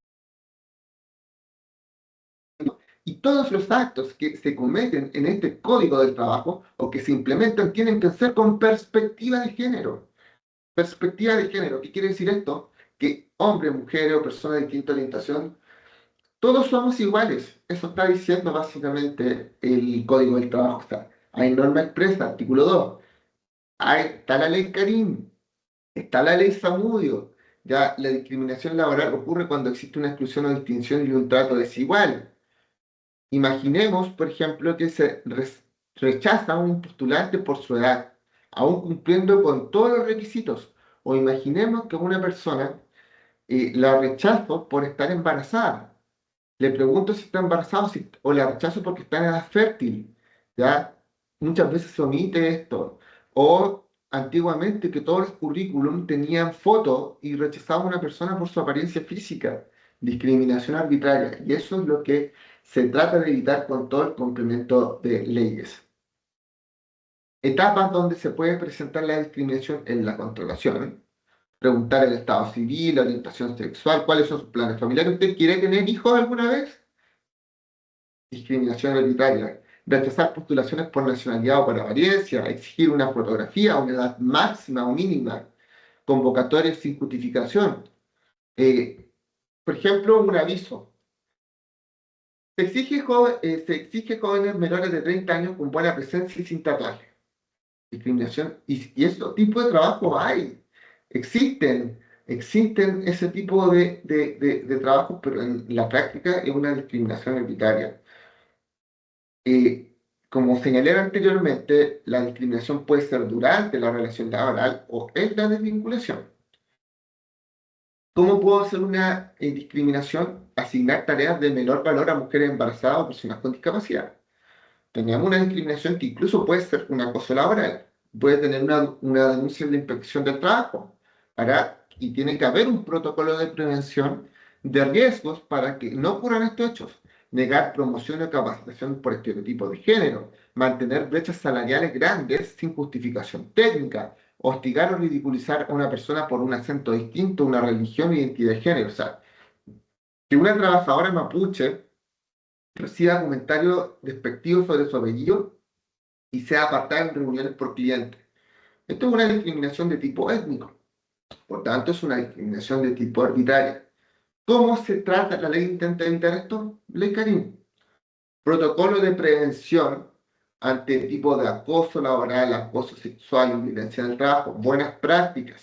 y todos los actos que se cometen en este Código del Trabajo o que se implementan tienen que ser con perspectiva de género. Perspectiva de género, ¿qué quiere decir esto? Que hombres, mujeres o personas de distinta orientación todos somos iguales. Eso está diciendo básicamente el Código del Trabajo. Está. Hay norma expresa, artículo 2. Está la ley Karim, está la ley Zamudio. Ya la discriminación laboral ocurre cuando existe una exclusión o distinción y un trato desigual. Imaginemos, por ejemplo, que se rechaza a un postulante por su edad, aún cumpliendo con todos los requisitos. O imaginemos que una persona la rechazo por estar embarazada. Le pregunto si está embarazada o la rechazo porque está en edad fértil. ¿Ya? Muchas veces se omite esto. O antiguamente que todos los currículum tenían foto y rechazaba a una persona por su apariencia física. Discriminación arbitraria. Y eso es lo que se trata de evitar con todo el complemento de leyes. Etapas donde se puede presentar la discriminación en la contratación. Preguntar el estado civil, la orientación sexual, cuáles son sus planes familiares. ¿Usted quiere tener hijos alguna vez? Discriminación arbitraria, rechazar postulaciones por nacionalidad o por apariencia, exigir una fotografía a una edad máxima o mínima, convocatorias sin justificación. Eh, por ejemplo, un aviso. Se exige jóvenes menores de 30 años con buena presencia y sin tatuaje. Discriminación. Y ese tipo de trabajo hay. Existen ese tipo de trabajos, pero en la práctica es una discriminación arbitraria. Eh, Como señalé anteriormente, la discriminación puede ser durante la relación laboral o en la desvinculación. ¿Cómo puedo hacer una discriminación? Asignar tareas de menor valor a mujeres embarazadas o personas con discapacidad. Tenemos una discriminación que incluso puede ser un acoso laboral. Puede tener una denuncia de la inspección del trabajo. Y tiene que haber un protocolo de prevención de riesgos para que no ocurran estos hechos. Negar promoción o capacitación por estereotipos de género. Mantener brechas salariales grandes sin justificación técnica. Hostigar o ridiculizar a una persona por un acento distinto, una religión o identidad de género. O sea, que una trabajadora mapuche reciba comentarios despectivos sobre su apellido y sea apartada en reuniones por clientes. Esto es una discriminación de tipo étnico, por tanto es una discriminación de tipo arbitraria. ¿Cómo se trata? La ley intenta evitar esto. Ley Karim. Protocolo de prevención ante tipo de acoso laboral, acoso sexual y violencia en el trabajo, buenas prácticas,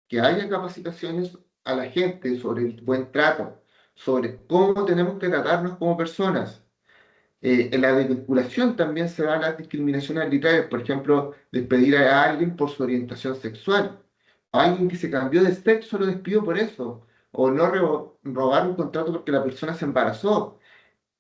que haya capacitaciones a la gente sobre el buen trato, sobre cómo tenemos que tratarnos como personas. En la desvinculación también se da la discriminación arbitraria, por ejemplo, despedir a alguien por su orientación sexual. A alguien que se cambió de sexo lo despido por eso. O no robar un contrato porque la persona se embarazó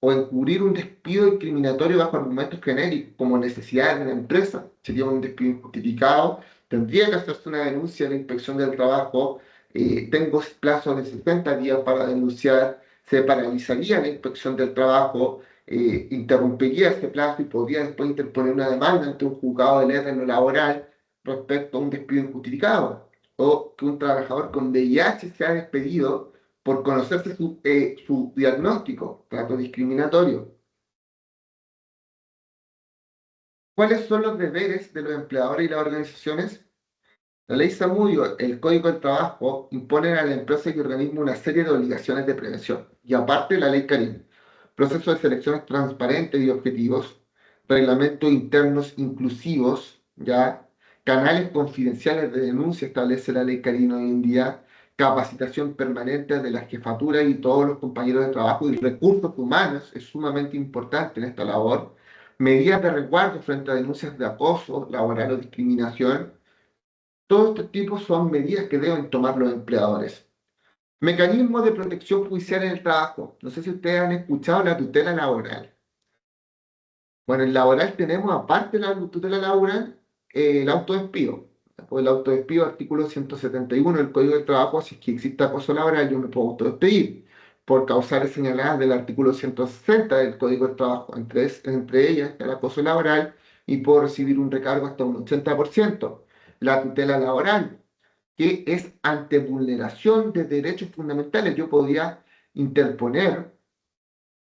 o encubrir un despido discriminatorio bajo argumentos genéricos, como necesidad de la empresa, sería un despido injustificado, tendría que hacerse una denuncia a la inspección del trabajo, tengo plazo de 60 días para denunciar, se paralizaría la inspección del trabajo, interrumpiría ese plazo y podría después interponer una demanda ante un juzgado de letra en lo laboral respecto a un despido injustificado, o que un trabajador con VIH sea despedido por conocerse su diagnóstico, trato discriminatorio. ¿Cuáles son los deberes de los empleadores y las organizaciones? La ley Zamudio, el Código del Trabajo, imponen a la empresa y organismo una serie de obligaciones de prevención. Y aparte, la ley Carim, procesos de selecciones transparentes y objetivos, reglamentos internos inclusivos, ya, canales confidenciales de denuncia establece la ley Carim hoy en día, capacitación permanente de las jefaturas y todos los compañeros de trabajo y recursos humanos es sumamente importante en esta labor, medidas de resguardo frente a denuncias de acoso laboral o discriminación. Todos estos tipos son medidas que deben tomar los empleadores. Mecanismos de protección judicial en el trabajo. No sé si ustedes han escuchado la tutela laboral. Bueno, en laboral tenemos, aparte de la tutela laboral, el autodespido. Pues el autodespido, artículo 171 del Código del Trabajo, si es que existe acoso laboral, yo me puedo autodespedir por causales señaladas del artículo 160 del Código del Trabajo. Entre ellas está el acoso laboral y puedo recibir un recargo hasta un 80%. La tutela laboral, que es ante vulneración de derechos fundamentales. Yo podía interponer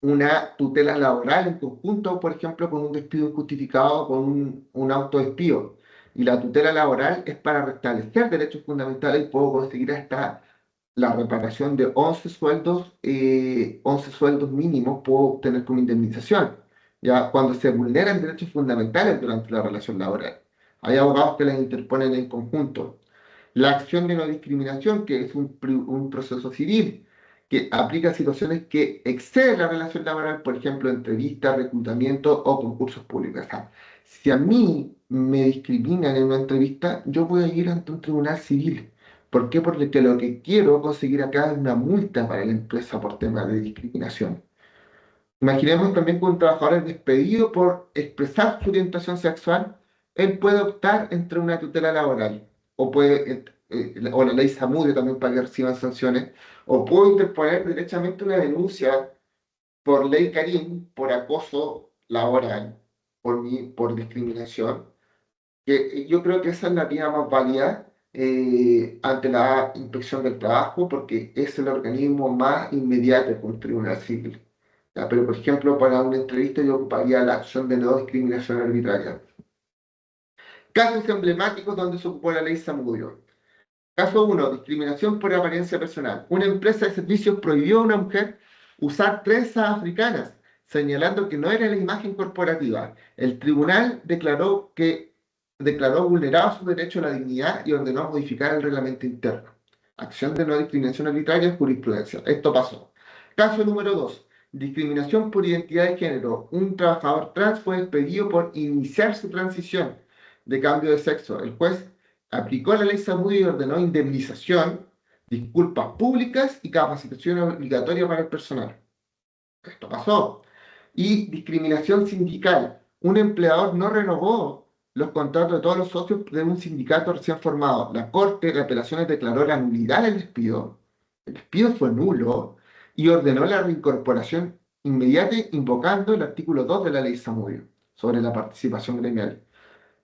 una tutela laboral en conjunto, por ejemplo, con un despido injustificado, con un autodespido. Y la tutela laboral es para restablecer derechos fundamentales y puedo conseguir hasta la reparación de 11 sueldos mínimos puedo obtener como indemnización, ya cuando se vulneran derechos fundamentales durante la relación laboral. Hay abogados que las interponen en conjunto. La acción de no discriminación, que es un proceso civil, que aplica situaciones que exceden la relación laboral, por ejemplo, entrevistas, reclutamiento o concursos públicos. O sea, si a mí me discriminan en una entrevista, yo voy a ir ante un tribunal civil. ¿Por qué? Porque lo que quiero conseguir acá es una multa para la empresa por temas de discriminación. Imaginemos también que un trabajador es despedido por expresar su orientación sexual, él puede optar entre una tutela laboral, o la ley Zamudio también para que reciban sanciones, o puede interponer derechamente una denuncia por ley Carim, por acoso laboral, por discriminación, que yo creo que esa es la vía más válida ante la inspección del trabajo, porque es el organismo más inmediato con un tribunal civil. Ya, pero, por ejemplo, para una entrevista yo ocuparía la acción de no discriminación arbitraria. Casos emblemáticos donde se ocupó la ley Zamudio. Caso 1, discriminación por apariencia personal. Una empresa de servicios prohibió a una mujer usar trenzas africanas, señalando que no era la imagen corporativa. El tribunal declaró vulnerado su derecho a la dignidad y ordenó modificar el reglamento interno. Acción de no discriminación arbitraria, jurisprudencia. Esto pasó. Caso número 2, discriminación por identidad de género. Un trabajador trans fue despedido por iniciar su transición de cambio de sexo. El juez aplicó la ley Zamudio y ordenó indemnización, disculpas públicas y capacitación obligatoria para el personal. Esto pasó. Y discriminación sindical. Un empleador no renovó los contratos de todos los socios de un sindicato recién formado. La Corte de Apelaciones declaró la nulidad del despido. El despido fue nulo y ordenó la reincorporación inmediata invocando el artículo 2 de la ley Zamudio sobre la participación gremial.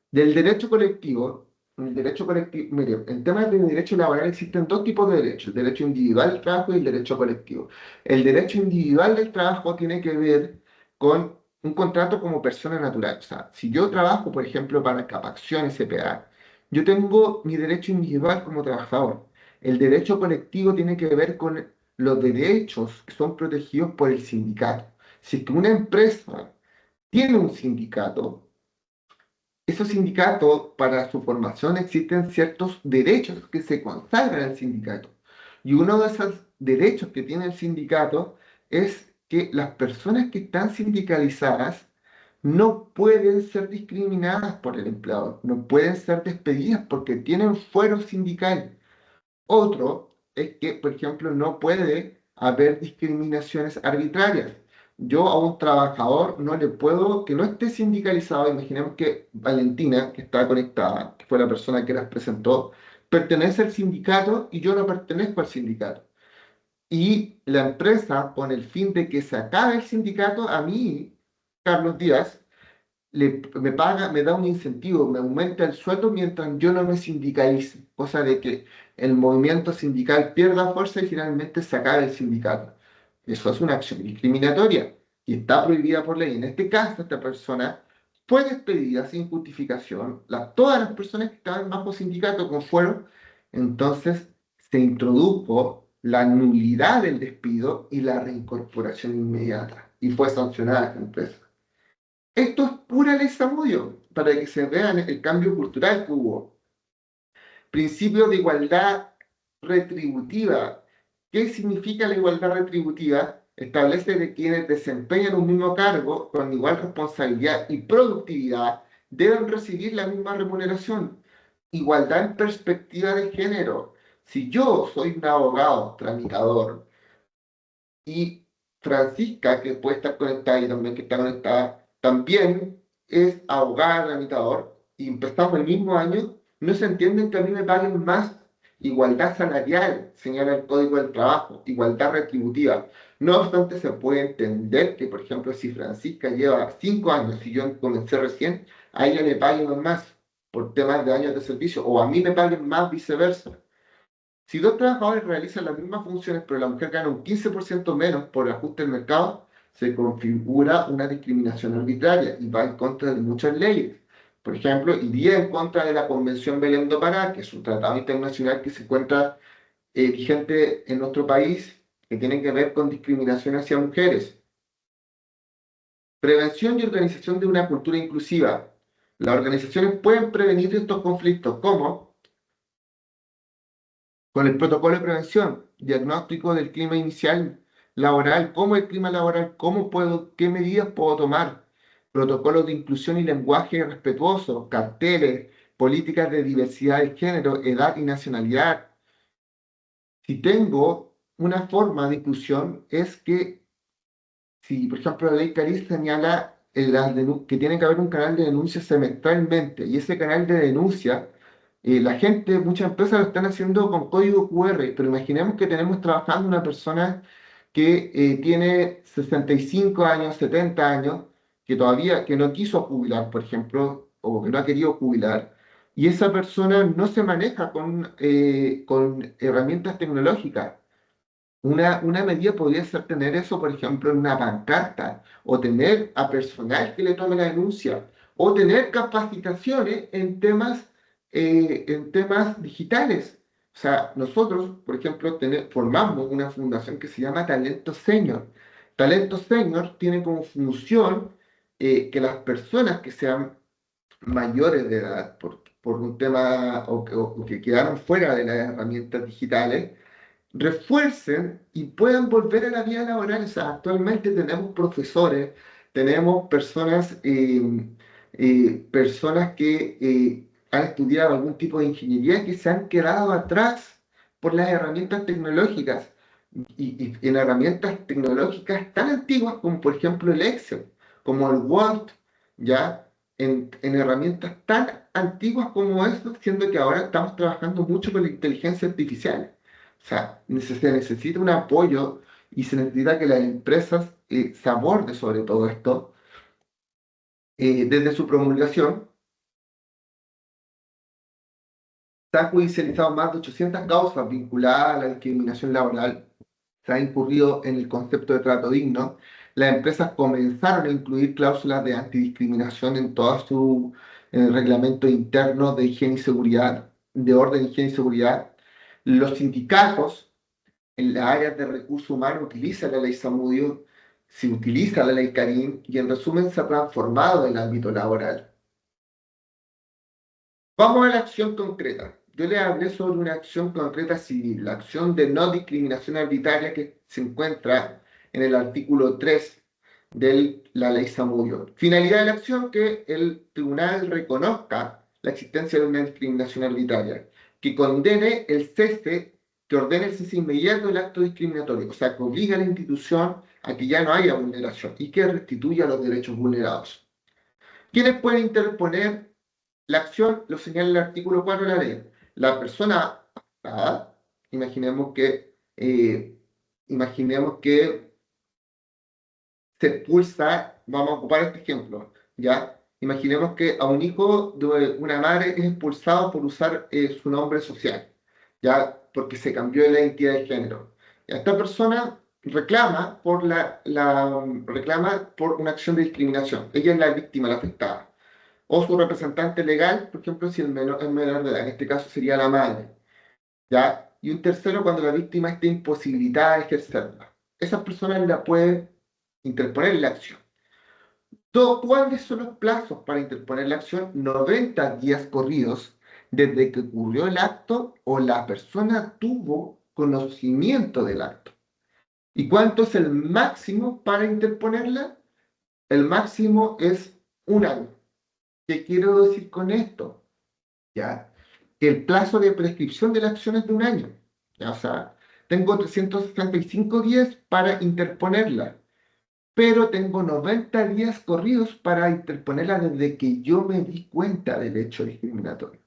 Del derecho colectivo, mire, en temas de derecho laboral existen dos tipos de derechos, el derecho individual del trabajo y el derecho colectivo. El derecho individual del trabajo tiene que ver con un contrato como persona natural. O sea, si yo trabajo, por ejemplo, para Capacción SPA, yo tengo mi derecho individual como trabajador. El derecho colectivo tiene que ver con los derechos que son protegidos por el sindicato. Si es que una empresa tiene un sindicato, esos sindicatos, para su formación, existen ciertos derechos que se consagran al sindicato. Y uno de esos derechos que tiene el sindicato es que las personas que están sindicalizadas no pueden ser discriminadas por el empleador, no pueden ser despedidas porque tienen fuero sindical. Otro es que, por ejemplo, no puede haber discriminaciones arbitrarias. Yo a un trabajador no le puedo, que no esté sindicalizado, imaginemos que Valentina, que está conectada, que fue la persona que las presentó, pertenece al sindicato y yo no pertenezco al sindicato. Y la empresa, con el fin de que se acabe el sindicato, a mí, Carlos Díaz, me paga, me da un incentivo, me aumenta el sueldo mientras yo no me sindicalice, cosa de que el movimiento sindical pierda fuerza y finalmente se acabe el sindicato. Eso es una acción discriminatoria y está prohibida por ley. En este caso, esta persona fue despedida sin justificación. Todas las personas que estaban bajo sindicato con fuero, entonces se introdujo la nulidad del despido y la reincorporación inmediata y fue sancionada esta empresa. Esto es pura ley Zamudio, para que se vean el cambio cultural que hubo. Principio de igualdad retributiva. ¿Qué significa la igualdad retributiva? Establece que quienes desempeñan un mismo cargo con igual responsabilidad y productividad deben recibir la misma remuneración. Igualdad en perspectiva de género. Si yo soy un abogado tramitador y Francisca, que puede estar conectada y también que está conectada, también es abogada, tramitador, y empezamos el mismo año, no se entiende que a mí me paguen más. Igualdad salarial, señala el Código del Trabajo, igualdad retributiva. No obstante, se puede entender que, por ejemplo, si Francisca lleva 5 años y yo comencé recién, a ella le paguen más por temas de años de servicio, o a mí me paguen más viceversa. Si dos trabajadores realizan las mismas funciones, pero la mujer gana un 15% menos por ajuste del mercado, se configura una discriminación arbitraria y va en contra de muchas leyes. Por ejemplo, iría en contra de la Convención Belém do Pará, que es un tratado internacional que se encuentra vigente en nuestro país, que tiene que ver con discriminación hacia mujeres. Prevención y organización de una cultura inclusiva. Las organizaciones pueden prevenir estos conflictos, ¿cómo? Con el protocolo de prevención, diagnóstico del clima inicial laboral, cómo el clima laboral, qué medidas puedo tomar, protocolos de inclusión y lenguaje respetuoso, carteles, políticas de diversidad de género, edad y nacionalidad. Si tengo una forma de inclusión es que si, por ejemplo, la ley Cariz señala que tiene que haber un canal de denuncia semestralmente y ese canal de denuncia, la gente, muchas empresas lo están haciendo con código QR, pero imaginemos que tenemos trabajando una persona que tiene 65 años, 70 años, que todavía que no quiso jubilar, por ejemplo, o que no ha querido jubilar, y esa persona no se maneja con herramientas tecnológicas. Una medida podría ser tener eso, por ejemplo, en una pancarta, o tener a personal que le tome la denuncia, o tener capacitaciones en temas digitales. O sea, nosotros, por ejemplo, formamos una fundación que se llama Talento Senior. Talento Senior tiene como función que las personas que sean mayores de edad por un tema o que quedaron fuera de las herramientas digitales, refuercen y puedan volver a la vida laboral. O sea, actualmente tenemos profesores, tenemos personas que han estudiado algún tipo de ingeniería que se han quedado atrás por las herramientas tecnológicas y en herramientas tecnológicas tan antiguas como por ejemplo el Excel, como el Word, ya en herramientas tan antiguas como eso, siendo que ahora estamos trabajando mucho con la inteligencia artificial. O sea, se necesita un apoyo y se necesita que las empresas se aborde sobre todo esto desde su promulgación. Se han judicializado más de 800 causas vinculadas a la discriminación laboral. Se ha incurrido en el concepto de trato digno. Las empresas comenzaron a incluir cláusulas de antidiscriminación en todo su reglamento interno de higiene y seguridad, de orden, higiene y seguridad. Los sindicatos en las áreas de recursos humanos utiliza la ley Zamudio, se utiliza la ley Karim y en resumen se ha transformado el ámbito laboral. Vamos a la acción concreta. Yo les hablé sobre una acción concreta civil, la acción de no discriminación arbitraria que se encuentra en el artículo 3 de la ley Zamudio. Finalidad de la acción, que el tribunal reconozca la existencia de una discriminación arbitraria, que condene el cese, que ordene el cese inmediato del acto discriminatorio, o sea, que obliga a la institución a que ya no haya vulneración y que restituya los derechos vulnerados. ¿Quiénes pueden interponer la acción? Lo señala el artículo 4 de la ley. La persona afectada, imaginemos que se expulsa, vamos a ocupar este ejemplo, ¿ya? Imaginemos que a un hijo de una madre es expulsado por usar su nombre social, ¿ya? Porque se cambió la identidad de género. Esta persona reclama por una acción de discriminación. Ella es la víctima, la afectada. O su representante legal, por ejemplo, si el menor es menor de edad, en este caso sería la madre, ¿ya? Y un tercero cuando la víctima esté imposibilitada de ejercerla. Esas personas la pueden interponer la acción. ¿Cuáles son los plazos para interponer la acción? 90 días corridos desde que ocurrió el acto o la persona tuvo conocimiento del acto. ¿Y cuánto es el máximo para interponerla? El máximo es un año. ¿Qué quiero decir con esto? ¿Ya? Que el plazo de prescripción de la acción es de un año. ¿Ya? O sea, tengo 365 días para interponerla, pero tengo 90 días corridos para interponerla desde que yo me di cuenta del hecho discriminatorio.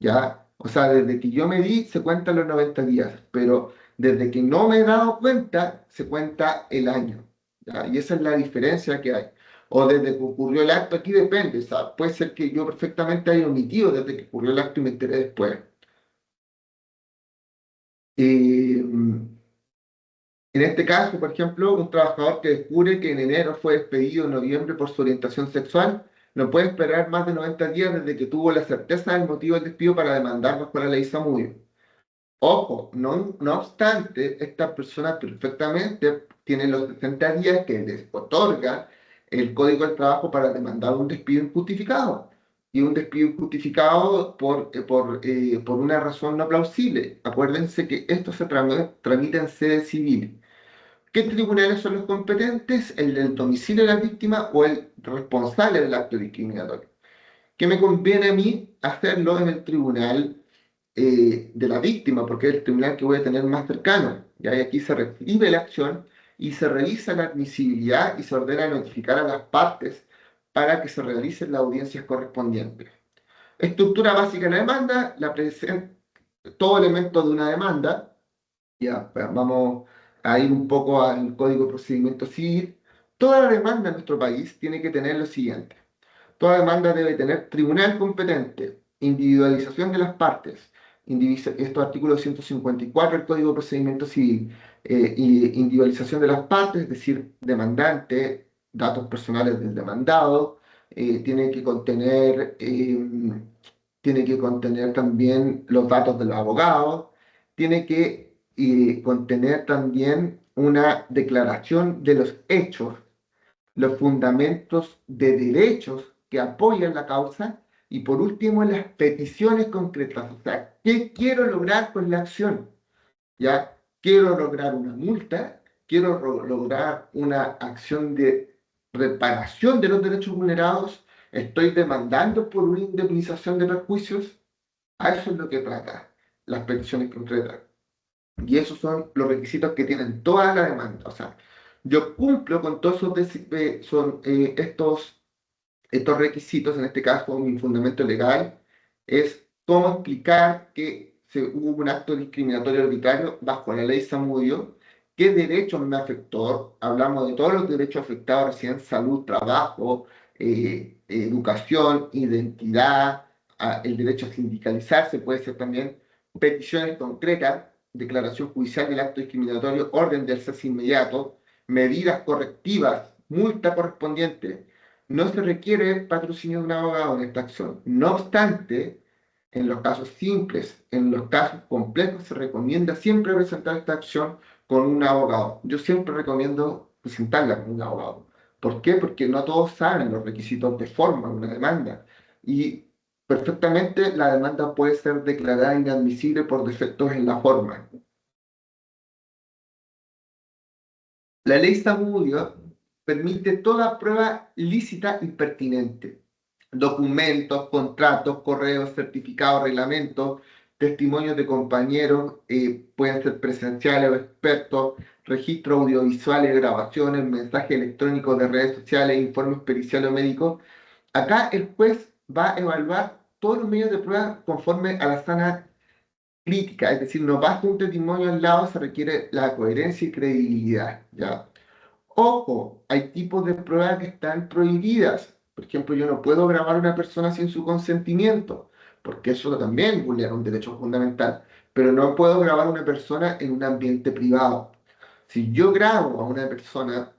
¿Ya? O sea, desde que yo me di, se cuentan los 90 días, pero desde que no me he dado cuenta, se cuenta el año. ¿Ya? Y esa es la diferencia que hay. O desde que ocurrió el acto, aquí depende. O sea, puede ser que yo perfectamente haya omitido desde que ocurrió el acto y me enteré después. Eh, En este caso, por ejemplo, un trabajador que descubre que en enero fue despedido en noviembre por su orientación sexual, no puede esperar más de 90 días desde que tuvo la certeza del motivo del despido para demandar bajo la ley Zamudio. Ojo, no obstante, esta persona perfectamente tiene los 60 días que les otorga el Código del Trabajo para demandar un despido injustificado. Y un despido injustificado por una razón no plausible. Acuérdense que esto se tramita en sede civil. ¿Qué tribunales son los competentes? ¿El del domicilio de la víctima o el responsable del acto discriminatorio? ¿Qué me conviene a mí hacerlo en el tribunal de la víctima? Porque es el tribunal que voy a tener más cercano. ¿Ya? Y aquí se recibe la acción y se revisa la admisibilidad y se ordena notificar a las partes para que se realicen las audiencias correspondientes. Estructura básica de la demanda, todo elemento de una demanda. Ya, pues, vamos a ir un poco al Código de Procedimiento Civil. Toda la demanda en nuestro país tiene que tener lo siguiente. Toda demanda debe tener tribunal competente, individualización de las partes, estos artículos 154 del Código de Procedimiento Civil, y individualización de las partes, es decir, demandante, datos personales del demandado, eh, tiene que contener, eh, tiene que contener también los datos de los abogados, tiene que contener también una declaración de los hechos, los fundamentos de derechos que apoyan la causa y por último las peticiones concretas. O sea, ¿qué quiero lograr con la acción? ¿Ya? Quiero lograr una multa, quiero lograr una acción de reparación de los derechos vulnerados, estoy demandando por una indemnización de perjuicios. A eso es lo que trata las peticiones concretas. Y esos son los requisitos que tienen toda la demanda. O sea, yo cumplo con todos estos requisitos. En este caso, mi fundamento legal es cómo explicar que hubo un acto discriminatorio arbitrario bajo la ley Zamudio, qué derechos me afectó. Hablamos de todos los derechos afectados recién: salud, trabajo, educación, identidad, el derecho a sindicalizarse, puede ser también peticiones concretas, declaración judicial del acto discriminatorio, orden del cese inmediato, medidas correctivas, multa correspondiente. No se requiere patrocinio de un abogado en esta acción. No obstante, en los casos simples, en los casos complejos, se recomienda siempre presentar esta acción con un abogado. Yo siempre recomiendo presentarla con un abogado. ¿Por qué? Porque no todos saben los requisitos de forma de una demanda. Y perfectamente la demanda puede ser declarada inadmisible por defectos en la forma. La ley Zamudio permite toda prueba lícita y pertinente. Documentos, contratos, correos, certificados, reglamentos, testimonios de compañeros, pueden ser presenciales o expertos, registros audiovisuales, grabaciones, mensajes electrónicos de redes sociales, informes periciales o médicos. Acá el juez va a evaluar todos los medios de prueba conforme a la sana crítica, es decir, no basta un testimonio al lado, se requiere la coherencia y credibilidad, ¿ya? Ojo, hay tipos de pruebas que están prohibidas. Por ejemplo, yo no puedo grabar a una persona sin su consentimiento, porque eso también vulnera un derecho fundamental. Pero no puedo grabar a una persona en un ambiente privado. Si yo grabo a una persona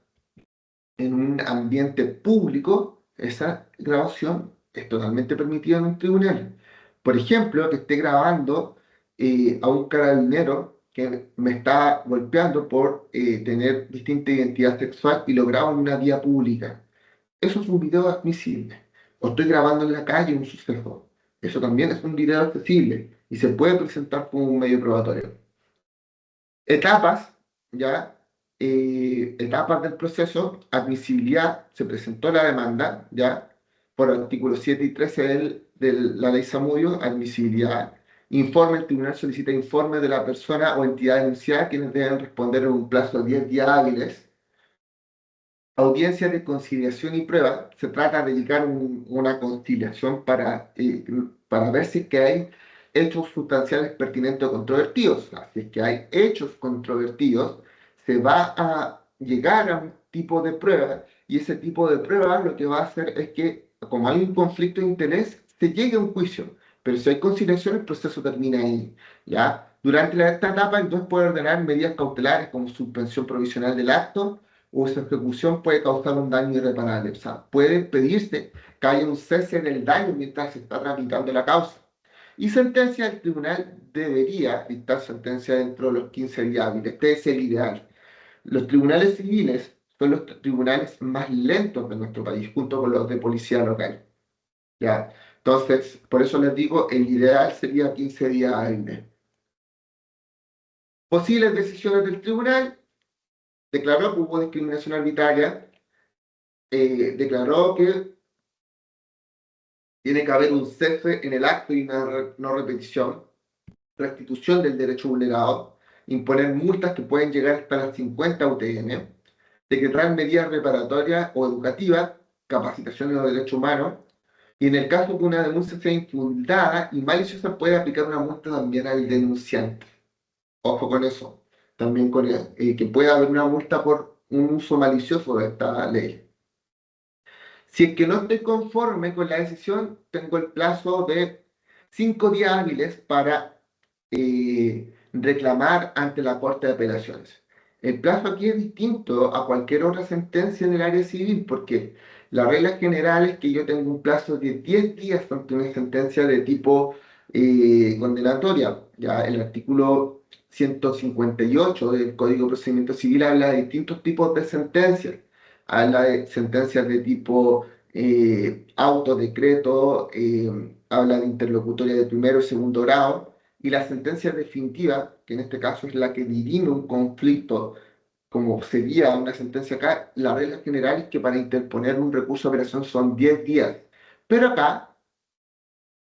en un ambiente público, esa grabación es totalmente permitida en un tribunal. Por ejemplo, que esté grabando a un carabinero que me está golpeando por tener distinta identidad sexual y lo grabo en una vía pública. Eso es un video admisible. O estoy grabando en la calle un suceso. Eso también es un video accesible y se puede presentar como un medio probatorio. Etapas, ya, etapas del proceso, admisibilidad, se presentó la demanda, ya, por artículos 7 y 13 de la ley Zamudio, admisibilidad, informe, el tribunal solicita informe de la persona o entidad denunciada, quienes deben responder en un plazo de 10 días hábiles. Audiencia de conciliación y prueba, se trata de llegar a una conciliación para ver si es que hay hechos sustanciales pertinentes o controvertidos. O sea, si es que hay hechos controvertidos, se va a llegar a un tipo de prueba y ese tipo de prueba lo que va a hacer es que, como hay un conflicto de interés, se llegue a un juicio. Pero si hay conciliación, el proceso termina ahí, ¿ya? Durante esta etapa, el juez puede ordenar medidas cautelares como suspensión provisional del acto o su ejecución puede causar un daño irreparable. O sea, puede pedirse que haya un cese del daño mientras se está tramitando la causa. Y sentencia del tribunal debería dictar sentencia dentro de los 15 días hábiles. Este es el ideal. Los tribunales civiles son los tribunales más lentos de nuestro país, junto con los de policía local. ¿Ya? Entonces, por eso les digo, el ideal sería 15 días hábiles. Posibles decisiones del tribunal, declaró que hubo discriminación arbitraria, declaró que tiene que haber un cese en el acto y una no repetición, restitución del derecho vulnerado, imponer multas que pueden llegar hasta las 50 UTM, decretar medidas reparatorias o educativas, capacitación de los derechos humanos, y en el caso que una denuncia sea infundada y maliciosa puede aplicar una multa también al denunciante. Ojo con eso, también con que pueda haber una multa por un uso malicioso de esta ley. Si es que no estoy conforme con la decisión, tengo el plazo de 5 días hábiles para reclamar ante la Corte de Apelaciones. El plazo aquí es distinto a cualquier otra sentencia en el área civil porque la regla general es que yo tengo un plazo de 10 días ante una sentencia de tipo condenatoria. Ya el artículo 158 del Código de Procedimiento Civil habla de distintos tipos de sentencias. Habla de sentencias de tipo autodecreto, habla de interlocutoria de primero y segundo grado, y la sentencia definitiva, que en este caso es la que dirime un conflicto, como sería una sentencia acá, la regla general es que para interponer un recurso de apelación son 10 días. Pero acá,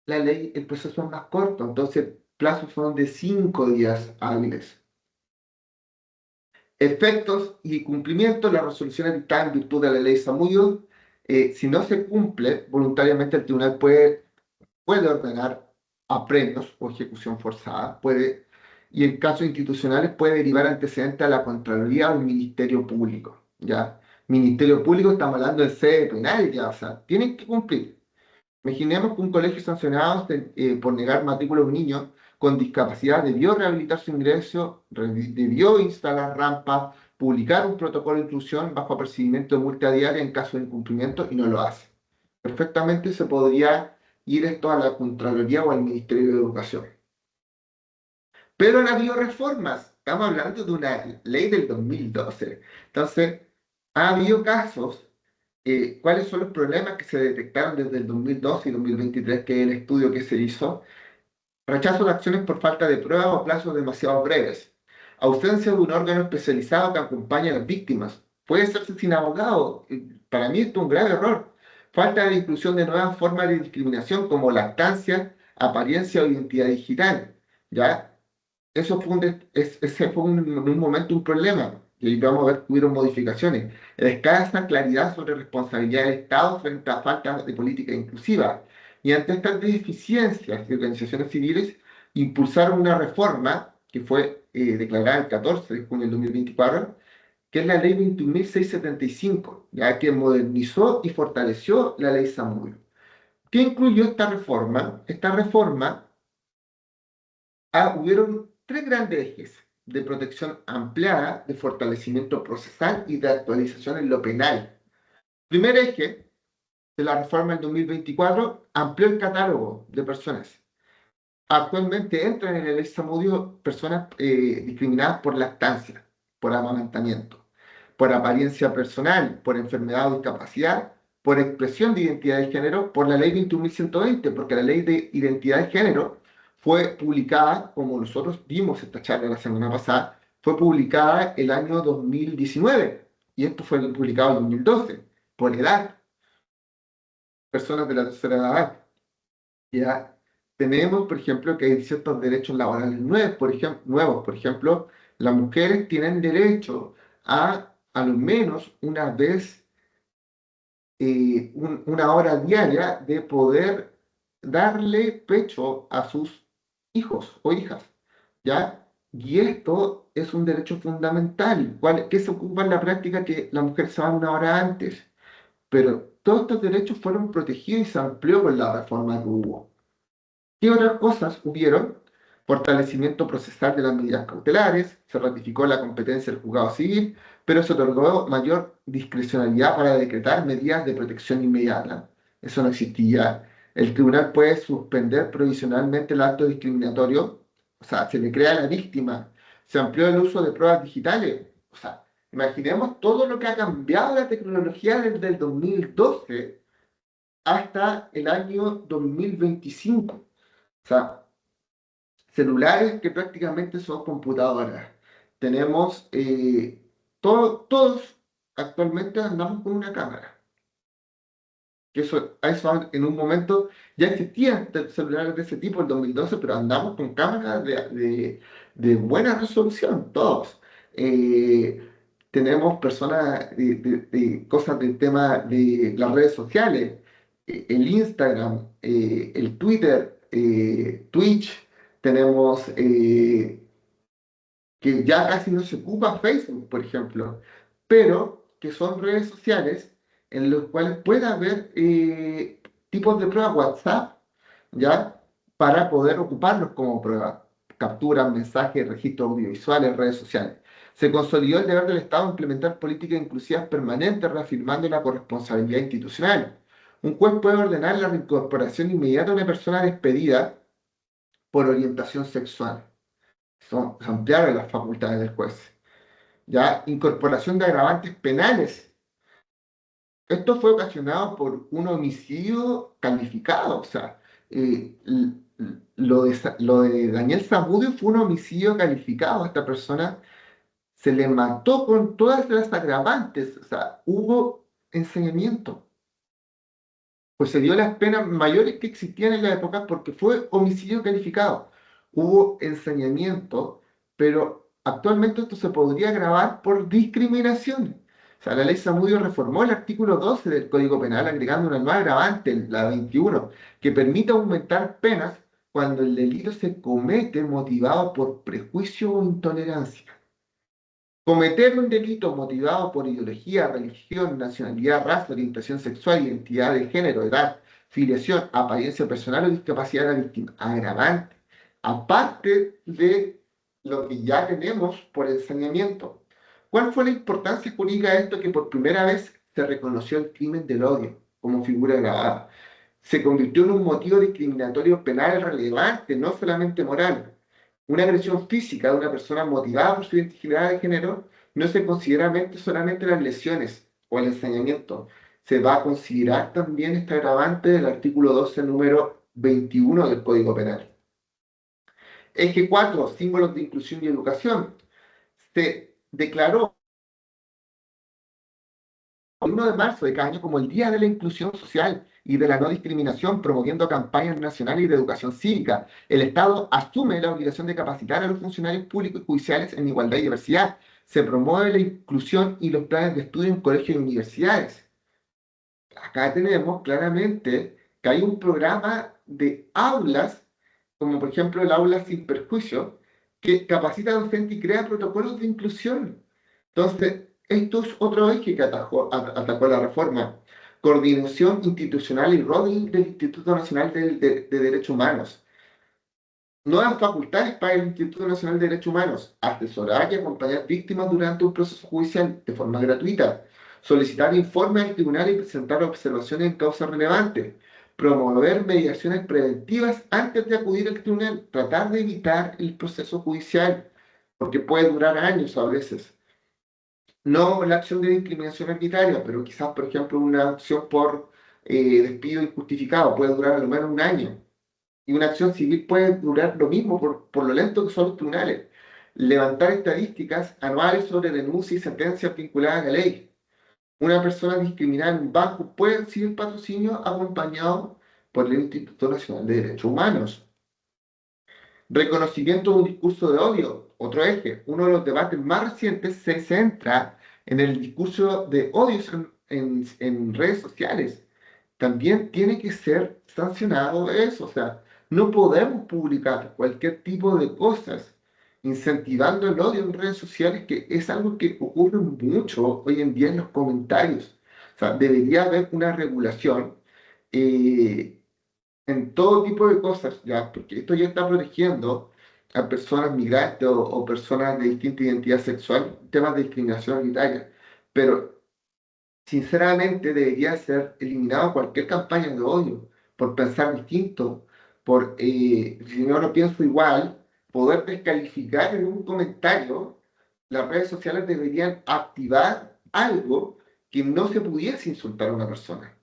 la ley, el proceso es más corto, entonces plazos son de 5 días hábiles. Efectos y cumplimiento, la resolución dictada en virtud de la ley Zamudio, si no se cumple, voluntariamente el tribunal puede ordenar apremios o ejecución forzada, y en casos institucionales puede derivar antecedente a la Contraloría o al Ministerio Público, ¿ya? Ministerio Público, estamos hablando de sede penal, ya, o sea, tienen que cumplir. Imaginemos que un colegio sancionado por negar matrícula a un niño con discapacidad debió rehabilitar su ingreso, debió instalar rampas, publicar un protocolo de inclusión bajo apercibimiento de multa diaria en caso de incumplimiento y no lo hace. Perfectamente se podría ir esto a la Contraloría o al Ministerio de Educación. Pero han habido reformas. Estamos hablando de una ley del 2012. Entonces, ha habido casos ¿Cuáles son los problemas que se detectaron desde el 2012 y 2023, que es el estudio que se hizo? Rechazo de acciones por falta de pruebas o plazos demasiado breves. Ausencia de un órgano especializado que acompañe a las víctimas. Puede hacerse sin abogado. Para mí esto es un grave error. Falta de inclusión de nuevas formas de discriminación como lactancia, apariencia o identidad digital. ¿Ya? Eso fue ese fue en un momento un problema. Y ahí vamos a ver que hubieron modificaciones. Escasa claridad sobre responsabilidad del Estado frente a falta de política inclusiva. Y ante estas deficiencias de organizaciones civiles, impulsaron una reforma que fue declarada el 14 de junio del 2024, que es la ley 21.675, ya que modernizó y fortaleció la ley Zamudio. ¿Qué incluyó esta reforma? Esta reforma hubieron tres grandes ejes de protección ampliada, de fortalecimiento procesal y de actualización en lo penal. Primer eje de la reforma del 2024 amplió el catálogo de personas. Actualmente entran en el examudio personas discriminadas por lactancia, por amamantamiento, por apariencia personal, por enfermedad o discapacidad, por expresión de identidad de género, por la ley 21.120, porque la ley de identidad de género fue publicada, como nosotros vimos esta charla la semana pasada, fue publicada el año 2019 y esto fue publicado en 2012, por edad, personas de la tercera edad. Ya tenemos, por ejemplo, que hay ciertos derechos laborales nuevos. Por ejemplo, las mujeres tienen derecho a al menos una vez, una hora diaria de poder darle pecho a sus hijos o hijas, ¿ya? Y esto es un derecho fundamental, que se ocupa en la práctica que la mujer se va una hora antes, pero todos estos derechos fueron protegidos y se amplió con la reforma que hubo. ¿Qué otras cosas hubieron? Fortalecimiento procesal de las medidas cautelares, se ratificó la competencia del juzgado civil, pero se otorgó mayor discrecionalidad para decretar medidas de protección inmediata. Eso no existía. El tribunal puede suspender provisionalmente el acto discriminatorio, o sea, se le crea a la víctima, se amplió el uso de pruebas digitales. O sea, imaginemos todo lo que ha cambiado la tecnología desde el 2012 hasta el año 2025. O sea, celulares que prácticamente son computadoras. Tenemos, todos actualmente andamos con una cámara. Que eso en un momento ya existían celulares de ese tipo en 2012, pero andamos con cámaras de buena resolución, todos. Eh, Tenemos personas de cosas del tema de las redes sociales, el Instagram, el Twitter, Twitch, tenemos que ya casi no se ocupa Facebook, por ejemplo, pero que son redes sociales en los cuales puede haber tipos de prueba WhatsApp, ¿ya? Para poder ocuparlos como prueba. Capturas, mensajes, registros audiovisuales, redes sociales. Se consolidó el deber del Estado de implementar políticas inclusivas permanentes, reafirmando la corresponsabilidad institucional. Un juez puede ordenar la reincorporación inmediata de una persona despedida por orientación sexual. Se ampliaron las facultades del juez. Ya, incorporación de agravantes penales. Esto fue ocasionado por un homicidio calificado. O sea, lo de Daniel Zamudio fue un homicidio calificado. A esta persona se le mató con todas las agravantes. O sea, hubo ensañamiento. Pues se dio las penas mayores que existían en la época porque fue homicidio calificado. Hubo ensañamiento, pero actualmente esto se podría agravar por discriminación. O sea, la ley Zamudio reformó el artículo 12 del Código Penal agregando una nueva agravante, la 21, que permite aumentar penas cuando el delito se comete motivado por prejuicio o intolerancia. Cometer un delito motivado por ideología, religión, nacionalidad, raza, orientación sexual, identidad de género, edad, filiación, apariencia personal o discapacidad de la víctima. Agravante. Aparte de lo que ya tenemos por ensañamiento. ¿Cuál fue la importancia jurídica de esto? Que por primera vez se reconoció el crimen del odio como figura agravada. Se convirtió en un motivo discriminatorio penal relevante, no solamente moral. Una agresión física de una persona motivada por su identidad de género no se considera solamente las lesiones o el ensañamiento, se va a considerar también este agravante del artículo 12, número 21 del Código Penal. Eje 4, símbolos de inclusión y educación. Se declaró el 1 de marzo de cada año como el Día de la Inclusión Social y de la No Discriminación, promoviendo campañas nacionales y de educación cívica. El Estado asume la obligación de capacitar a los funcionarios públicos y judiciales en igualdad y diversidad. Se promueve la inclusión y los planes de estudio en colegios y universidades. Acá tenemos claramente que hay un programa de aulas, como por ejemplo el aula sin perjuicio, que capacita a docentes y crea protocolos de inclusión. Entonces, esto es otro eje que atacó la reforma. Coordinación institucional y rol del Instituto Nacional de Derechos Humanos. Nuevas facultades para el Instituto Nacional de Derechos Humanos: asesorar y acompañar víctimas durante un proceso judicial de forma gratuita, solicitar informes al tribunal y presentar observaciones en causas relevantes, promover mediaciones preventivas antes de acudir al tribunal, tratar de evitar el proceso judicial, porque puede durar años a veces. No la acción de discriminación arbitraria, pero quizás, por ejemplo, una acción por despido injustificado puede durar a lo menos un año. Y una acción civil puede durar lo mismo por lo lento que son los tribunales. Levantar estadísticas anuales sobre denuncias y sentencias vinculadas a la ley. Una persona discriminada en un banco puede recibir patrocinio acompañado por el Instituto Nacional de Derechos Humanos. Reconocimiento de un discurso de odio, otro eje. Uno de los debates más recientes se centra en el discurso de odio en redes sociales. También tiene que ser sancionado eso. O sea, no podemos publicar cualquier tipo de cosas incentivando el odio en redes sociales, que es algo que ocurre mucho hoy en día en los comentarios. O sea, debería haber una regulación eh, en todo tipo de cosas, ya, porque esto ya está protegiendo a personas migrantes o personas de distinta identidad sexual, temas de discriminación arbitraria. Pero sinceramente debería ser eliminado cualquier campaña de odio por pensar distinto, por si yo no pienso igual, poder descalificar en un comentario. Las redes sociales deberían activar algo que no se pudiese insultar a una persona,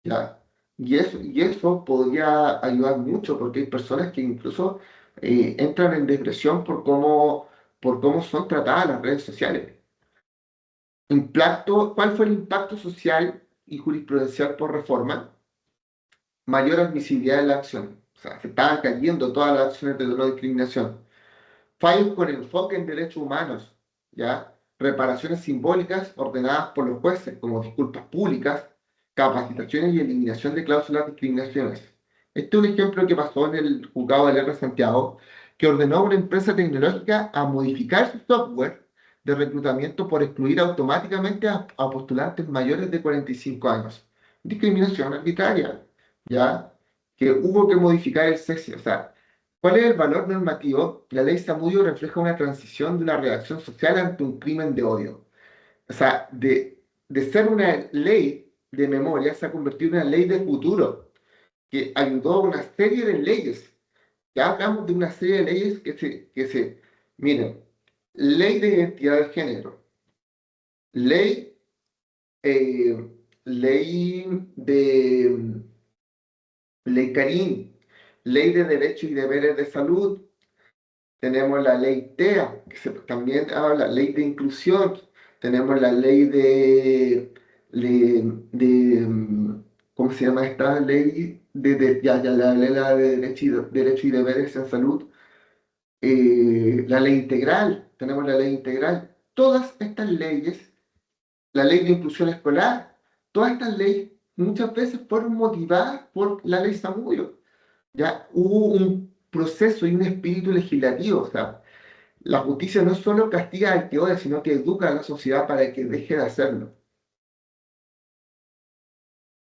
¿ya? Y eso podría ayudar mucho, porque hay personas que incluso entran en depresión por cómo son tratadas las redes sociales. ¿Cuál fue el impacto social y jurisprudencial por reforma? Mayor admisibilidad de la acción. O sea, se estaban cayendo todas las acciones de no discriminación. Fallos con enfoque en derechos humanos, ¿ya? Reparaciones simbólicas ordenadas por los jueces, como disculpas públicas, capacitaciones y eliminación de cláusulas de discriminaciones. Este es un ejemplo que pasó en el juzgado de Lerdo Santiago, que ordenó a una empresa tecnológica a modificar su software de reclutamiento por excluir automáticamente a postulantes mayores de 45 años. Discriminación arbitraria, ¿ya? Que hubo que modificar el sexo. O sea, ¿cuál es el valor normativo? La ley Zamudio refleja una transición de una reacción social ante un crimen de odio. O sea, de ser una ley de memoria, se ha convertido en una ley de futuro, que ayudó a una serie de leyes. Ya hablamos de una serie de leyes miren, ley de identidad de género, ley, eh, ley de ley Carín, ley de derechos y deberes de salud. Tenemos la ley TEA, que también habla, ley de inclusión. Tenemos la ley ¿cómo se llama esta ley? La de derecho y deberes en salud. La ley integral, tenemos la ley integral. Todas estas leyes, la ley de inclusión escolar, todas estas leyes muchas veces fueron motivadas por la ley Zamudio. Ya hubo un proceso y un espíritu legislativo. O sea, la justicia no solo castiga al que odia, sino que educa a la sociedad para que deje de hacerlo.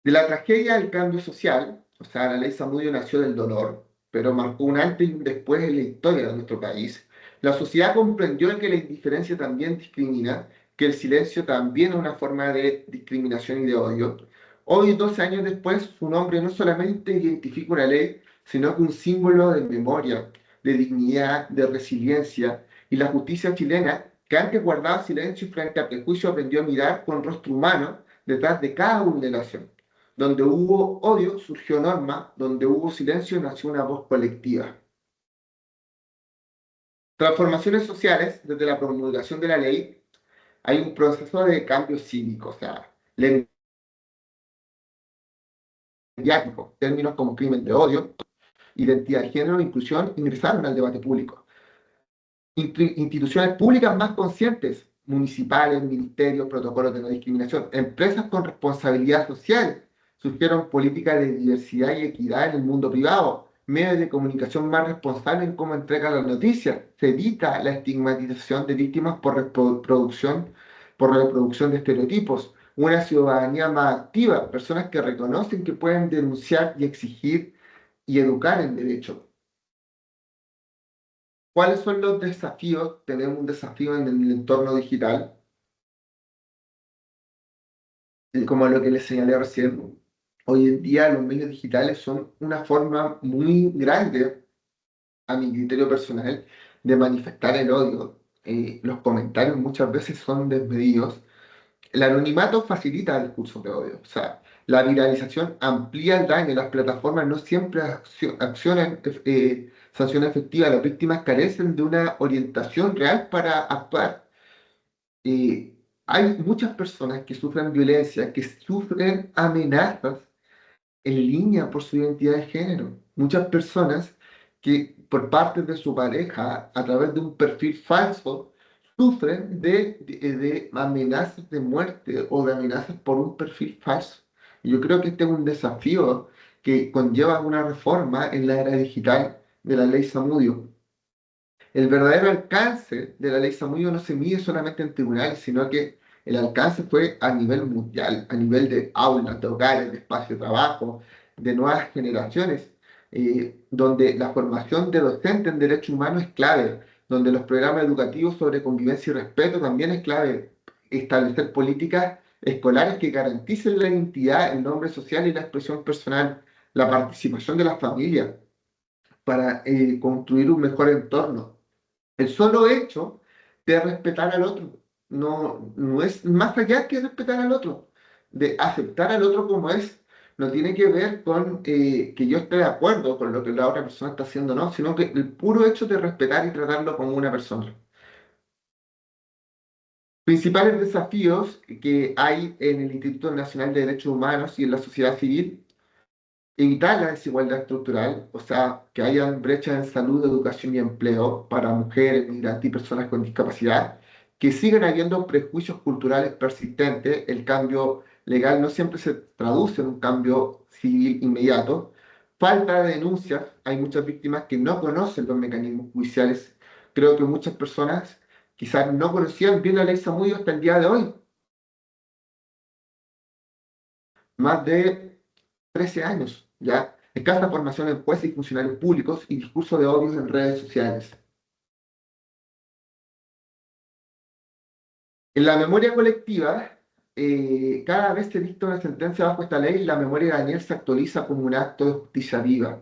De la tragedia al cambio social, o sea, la ley Zamudio nació del dolor, pero marcó un antes y un después en la historia de nuestro país. La sociedad comprendió que la indiferencia también discrimina, que el silencio también es una forma de discriminación y de odio. Hoy, 12 años después, su nombre no solamente identifica una ley, sino que un símbolo de memoria, de dignidad, de resiliencia. Y la justicia chilena, que antes guardaba silencio frente a prejuicio, aprendió a mirar con rostro humano detrás de cada vulneración. Donde hubo odio, surgió norma, donde hubo silencio, nació una voz colectiva. Transformaciones sociales, desde la promulgación de la ley, hay un proceso de cambio cívico, o sea, mediático, términos como crimen de odio, identidad de género e inclusión ingresaron al debate público. Instituciones públicas más conscientes, municipales, ministerios, protocolos de no discriminación, empresas con responsabilidad social, surgieron políticas de diversidad y equidad en el mundo privado, medios de comunicación más responsables en cómo entregan las noticias, se evita la estigmatización de víctimas por reproducción de estereotipos, una ciudadanía más activa, personas que reconocen que pueden denunciar y exigir y educar en derecho. ¿Cuáles son los desafíos? Tenemos un desafío en el entorno digital, como lo que les señalé recién. Hoy en día los medios digitales son una forma muy grande, a mi criterio personal, de manifestar el odio. Los comentarios muchas veces son desmedidos. El anonimato facilita el discurso de odio. O sea, la viralización amplía el daño. Las plataformas no siempre accionan sanción efectiva. Las víctimas carecen de una orientación real para actuar. eh, Hay muchas personas que sufren violencia, que sufren amenazas en línea por su identidad de género. Muchas personas que por parte de su pareja, a través de un perfil falso, sufren de amenazas de muerte o de amenazas por un perfil falso. Y yo creo que este es un desafío que conlleva una reforma en la era digital de la ley Samudio. El verdadero alcance de la ley Zamudio no se mide solamente en tribunales, sino que el alcance fue a nivel mundial, a nivel de aulas, de hogares, de espacio de trabajo, de nuevas generaciones, donde la formación de docentes en derechos humanos es clave, donde los programas educativos sobre convivencia y respeto también es clave, establecer políticas escolares que garanticen la identidad, el nombre social y la expresión personal, la participación de las familias para construir un mejor entorno. El solo hecho de respetar al otro no es más allá que respetar al otro, de aceptar al otro como es. No tiene que ver con que yo esté de acuerdo con lo que la otra persona está haciendo, no, sino que el puro hecho de respetar y tratarlo como una persona. Principales desafíos que hay en el Instituto Nacional de Derechos Humanos y en la sociedad civil: evitar la desigualdad estructural, o sea, que haya brechas en salud, educación y empleo para mujeres, migrantes y personas con discapacidad, que sigan habiendo prejuicios culturales persistentes. El cambio legal no siempre se traduce en un cambio civil inmediato. Falta de denuncias, hay muchas víctimas que no conocen los mecanismos judiciales. Creo que muchas personas quizás no conocían bien la ley Zamudio hasta el día de hoy. Más de 13 años, ¿ya? Escasa formación en jueces y funcionarios públicos y discurso de odio en redes sociales. En la memoria colectiva, cada vez se dicta una sentencia bajo esta ley, la memoria de Daniel se actualiza como un acto de justicia viva.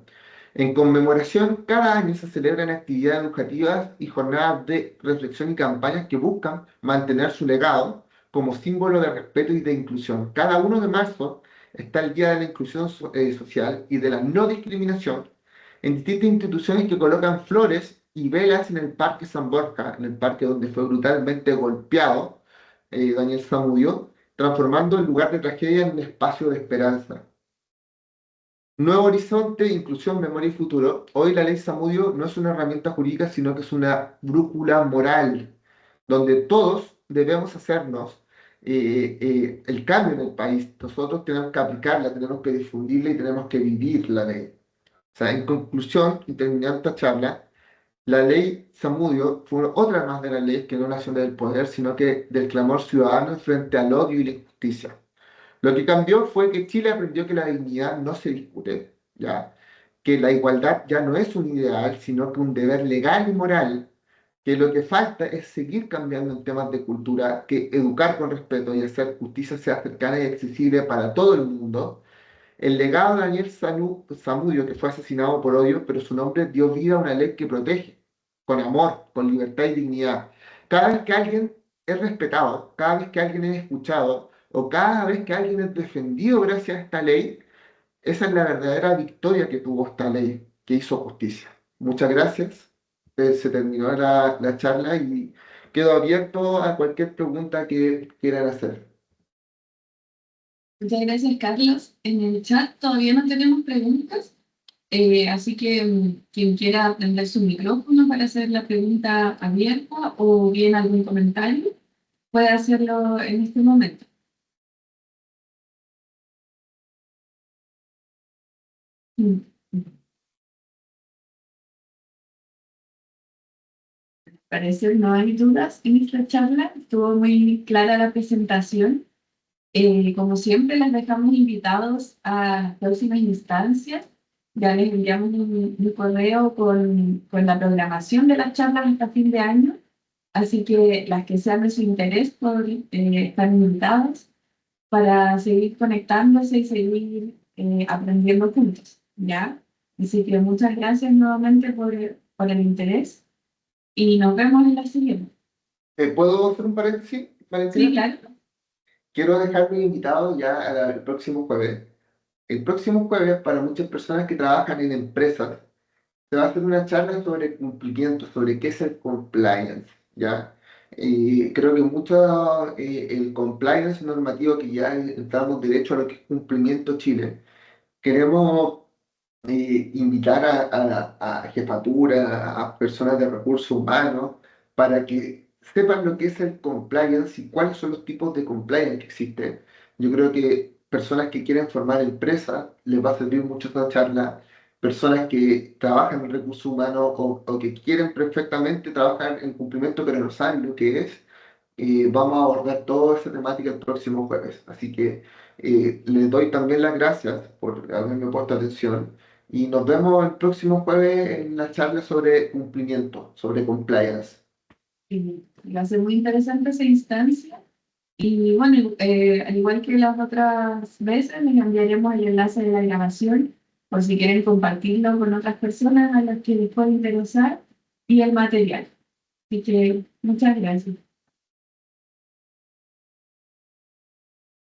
En conmemoración, cada año se celebran actividades educativas y jornadas de reflexión y campañas que buscan mantener su legado como símbolo de respeto y de inclusión. Cada 1 de marzo está el Día de la Inclusión Social y de la No Discriminación, en distintas instituciones que colocan flores y velas en el Parque San Borja, en el parque donde fue brutalmente golpeado Daniel Zamudio, transformando el lugar de tragedia en un espacio de esperanza. Nuevo horizonte, inclusión, memoria y futuro. Hoy la ley Zamudio no es una herramienta jurídica, sino que es una brújula moral, donde todos debemos hacernos el cambio en el país. Nosotros tenemos que aplicarla, tenemos que difundirla y tenemos que vivir la ley. O sea, en conclusión, y terminando esta charla, la ley Zamudio fue otra más de las leyes que no nació del poder, sino que del clamor ciudadano frente al odio y la injusticia. Lo que cambió fue que Chile aprendió que la dignidad no se discute, ¿ya? Que la igualdad ya no es un ideal, sino que un deber legal y moral, que lo que falta es seguir cambiando en temas de cultura, que educar con respeto y hacer justicia sea cercana y accesible para todo el mundo. El legado de Daniel Zamudio, que fue asesinado por odio, pero su nombre dio vida a una ley que protege, con amor, con libertad y dignidad. Cada vez que alguien es respetado, cada vez que alguien es escuchado, o cada vez que alguien es defendido gracias a esta ley, esa es la verdadera victoria que tuvo esta ley, que hizo justicia. Muchas gracias. Se terminó la charla y quedo abierto a cualquier pregunta que quieran hacer. Muchas gracias, Carlos. En el chat todavía no tenemos preguntas, así que quien quiera prender su micrófono para hacer la pregunta abierta o bien algún comentario, puede hacerlo en este momento. Mm. Parece no hay dudas en esta charla. Estuvo muy clara la presentación. Como siempre, les dejamos invitados a las próximas instancias. Ya les enviamos un correo con la programación de las charlas hasta fin de año. Así que las que sean de su interés están invitadas para seguir conectándose y seguir aprendiendo juntos, ¿ya? Así que muchas gracias nuevamente por el interés y nos vemos en la siguiente. ¿Puedo hacer un paréntesis, Sí, Valentina? claro. Quiero dejarme invitado ya el próximo jueves. El próximo jueves, para muchas personas que trabajan en empresas, se va a hacer una charla sobre cumplimiento, sobre qué es el compliance, ¿ya? Y creo que mucho el compliance normativo que ya entramos derecho a lo que es cumplimiento Chile. Queremos invitar a jefatura, a personas de recursos humanos, para que sepan lo que es el compliance y cuáles son los tipos de compliance que existen. Yo creo que personas que quieren formar empresas les va a servir mucho esta charla. Personas que trabajan en recursos humanos o que quieren perfectamente trabajar en cumplimiento pero no saben lo que es, vamos a abordar toda esa temática el próximo jueves. Así que les doy también las gracias por haberme puesto atención y nos vemos el próximo jueves en la charla sobre cumplimiento, sobre compliance. Va a ser muy interesante esa instancia. Y bueno, al igual que las otras veces, les enviaremos el enlace de la grabación por si quieren compartirlo con otras personas a las que les puede interesar y el material. Así que muchas gracias.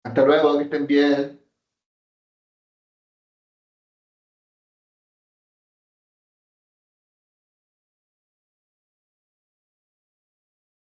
Hasta luego, que estén bien.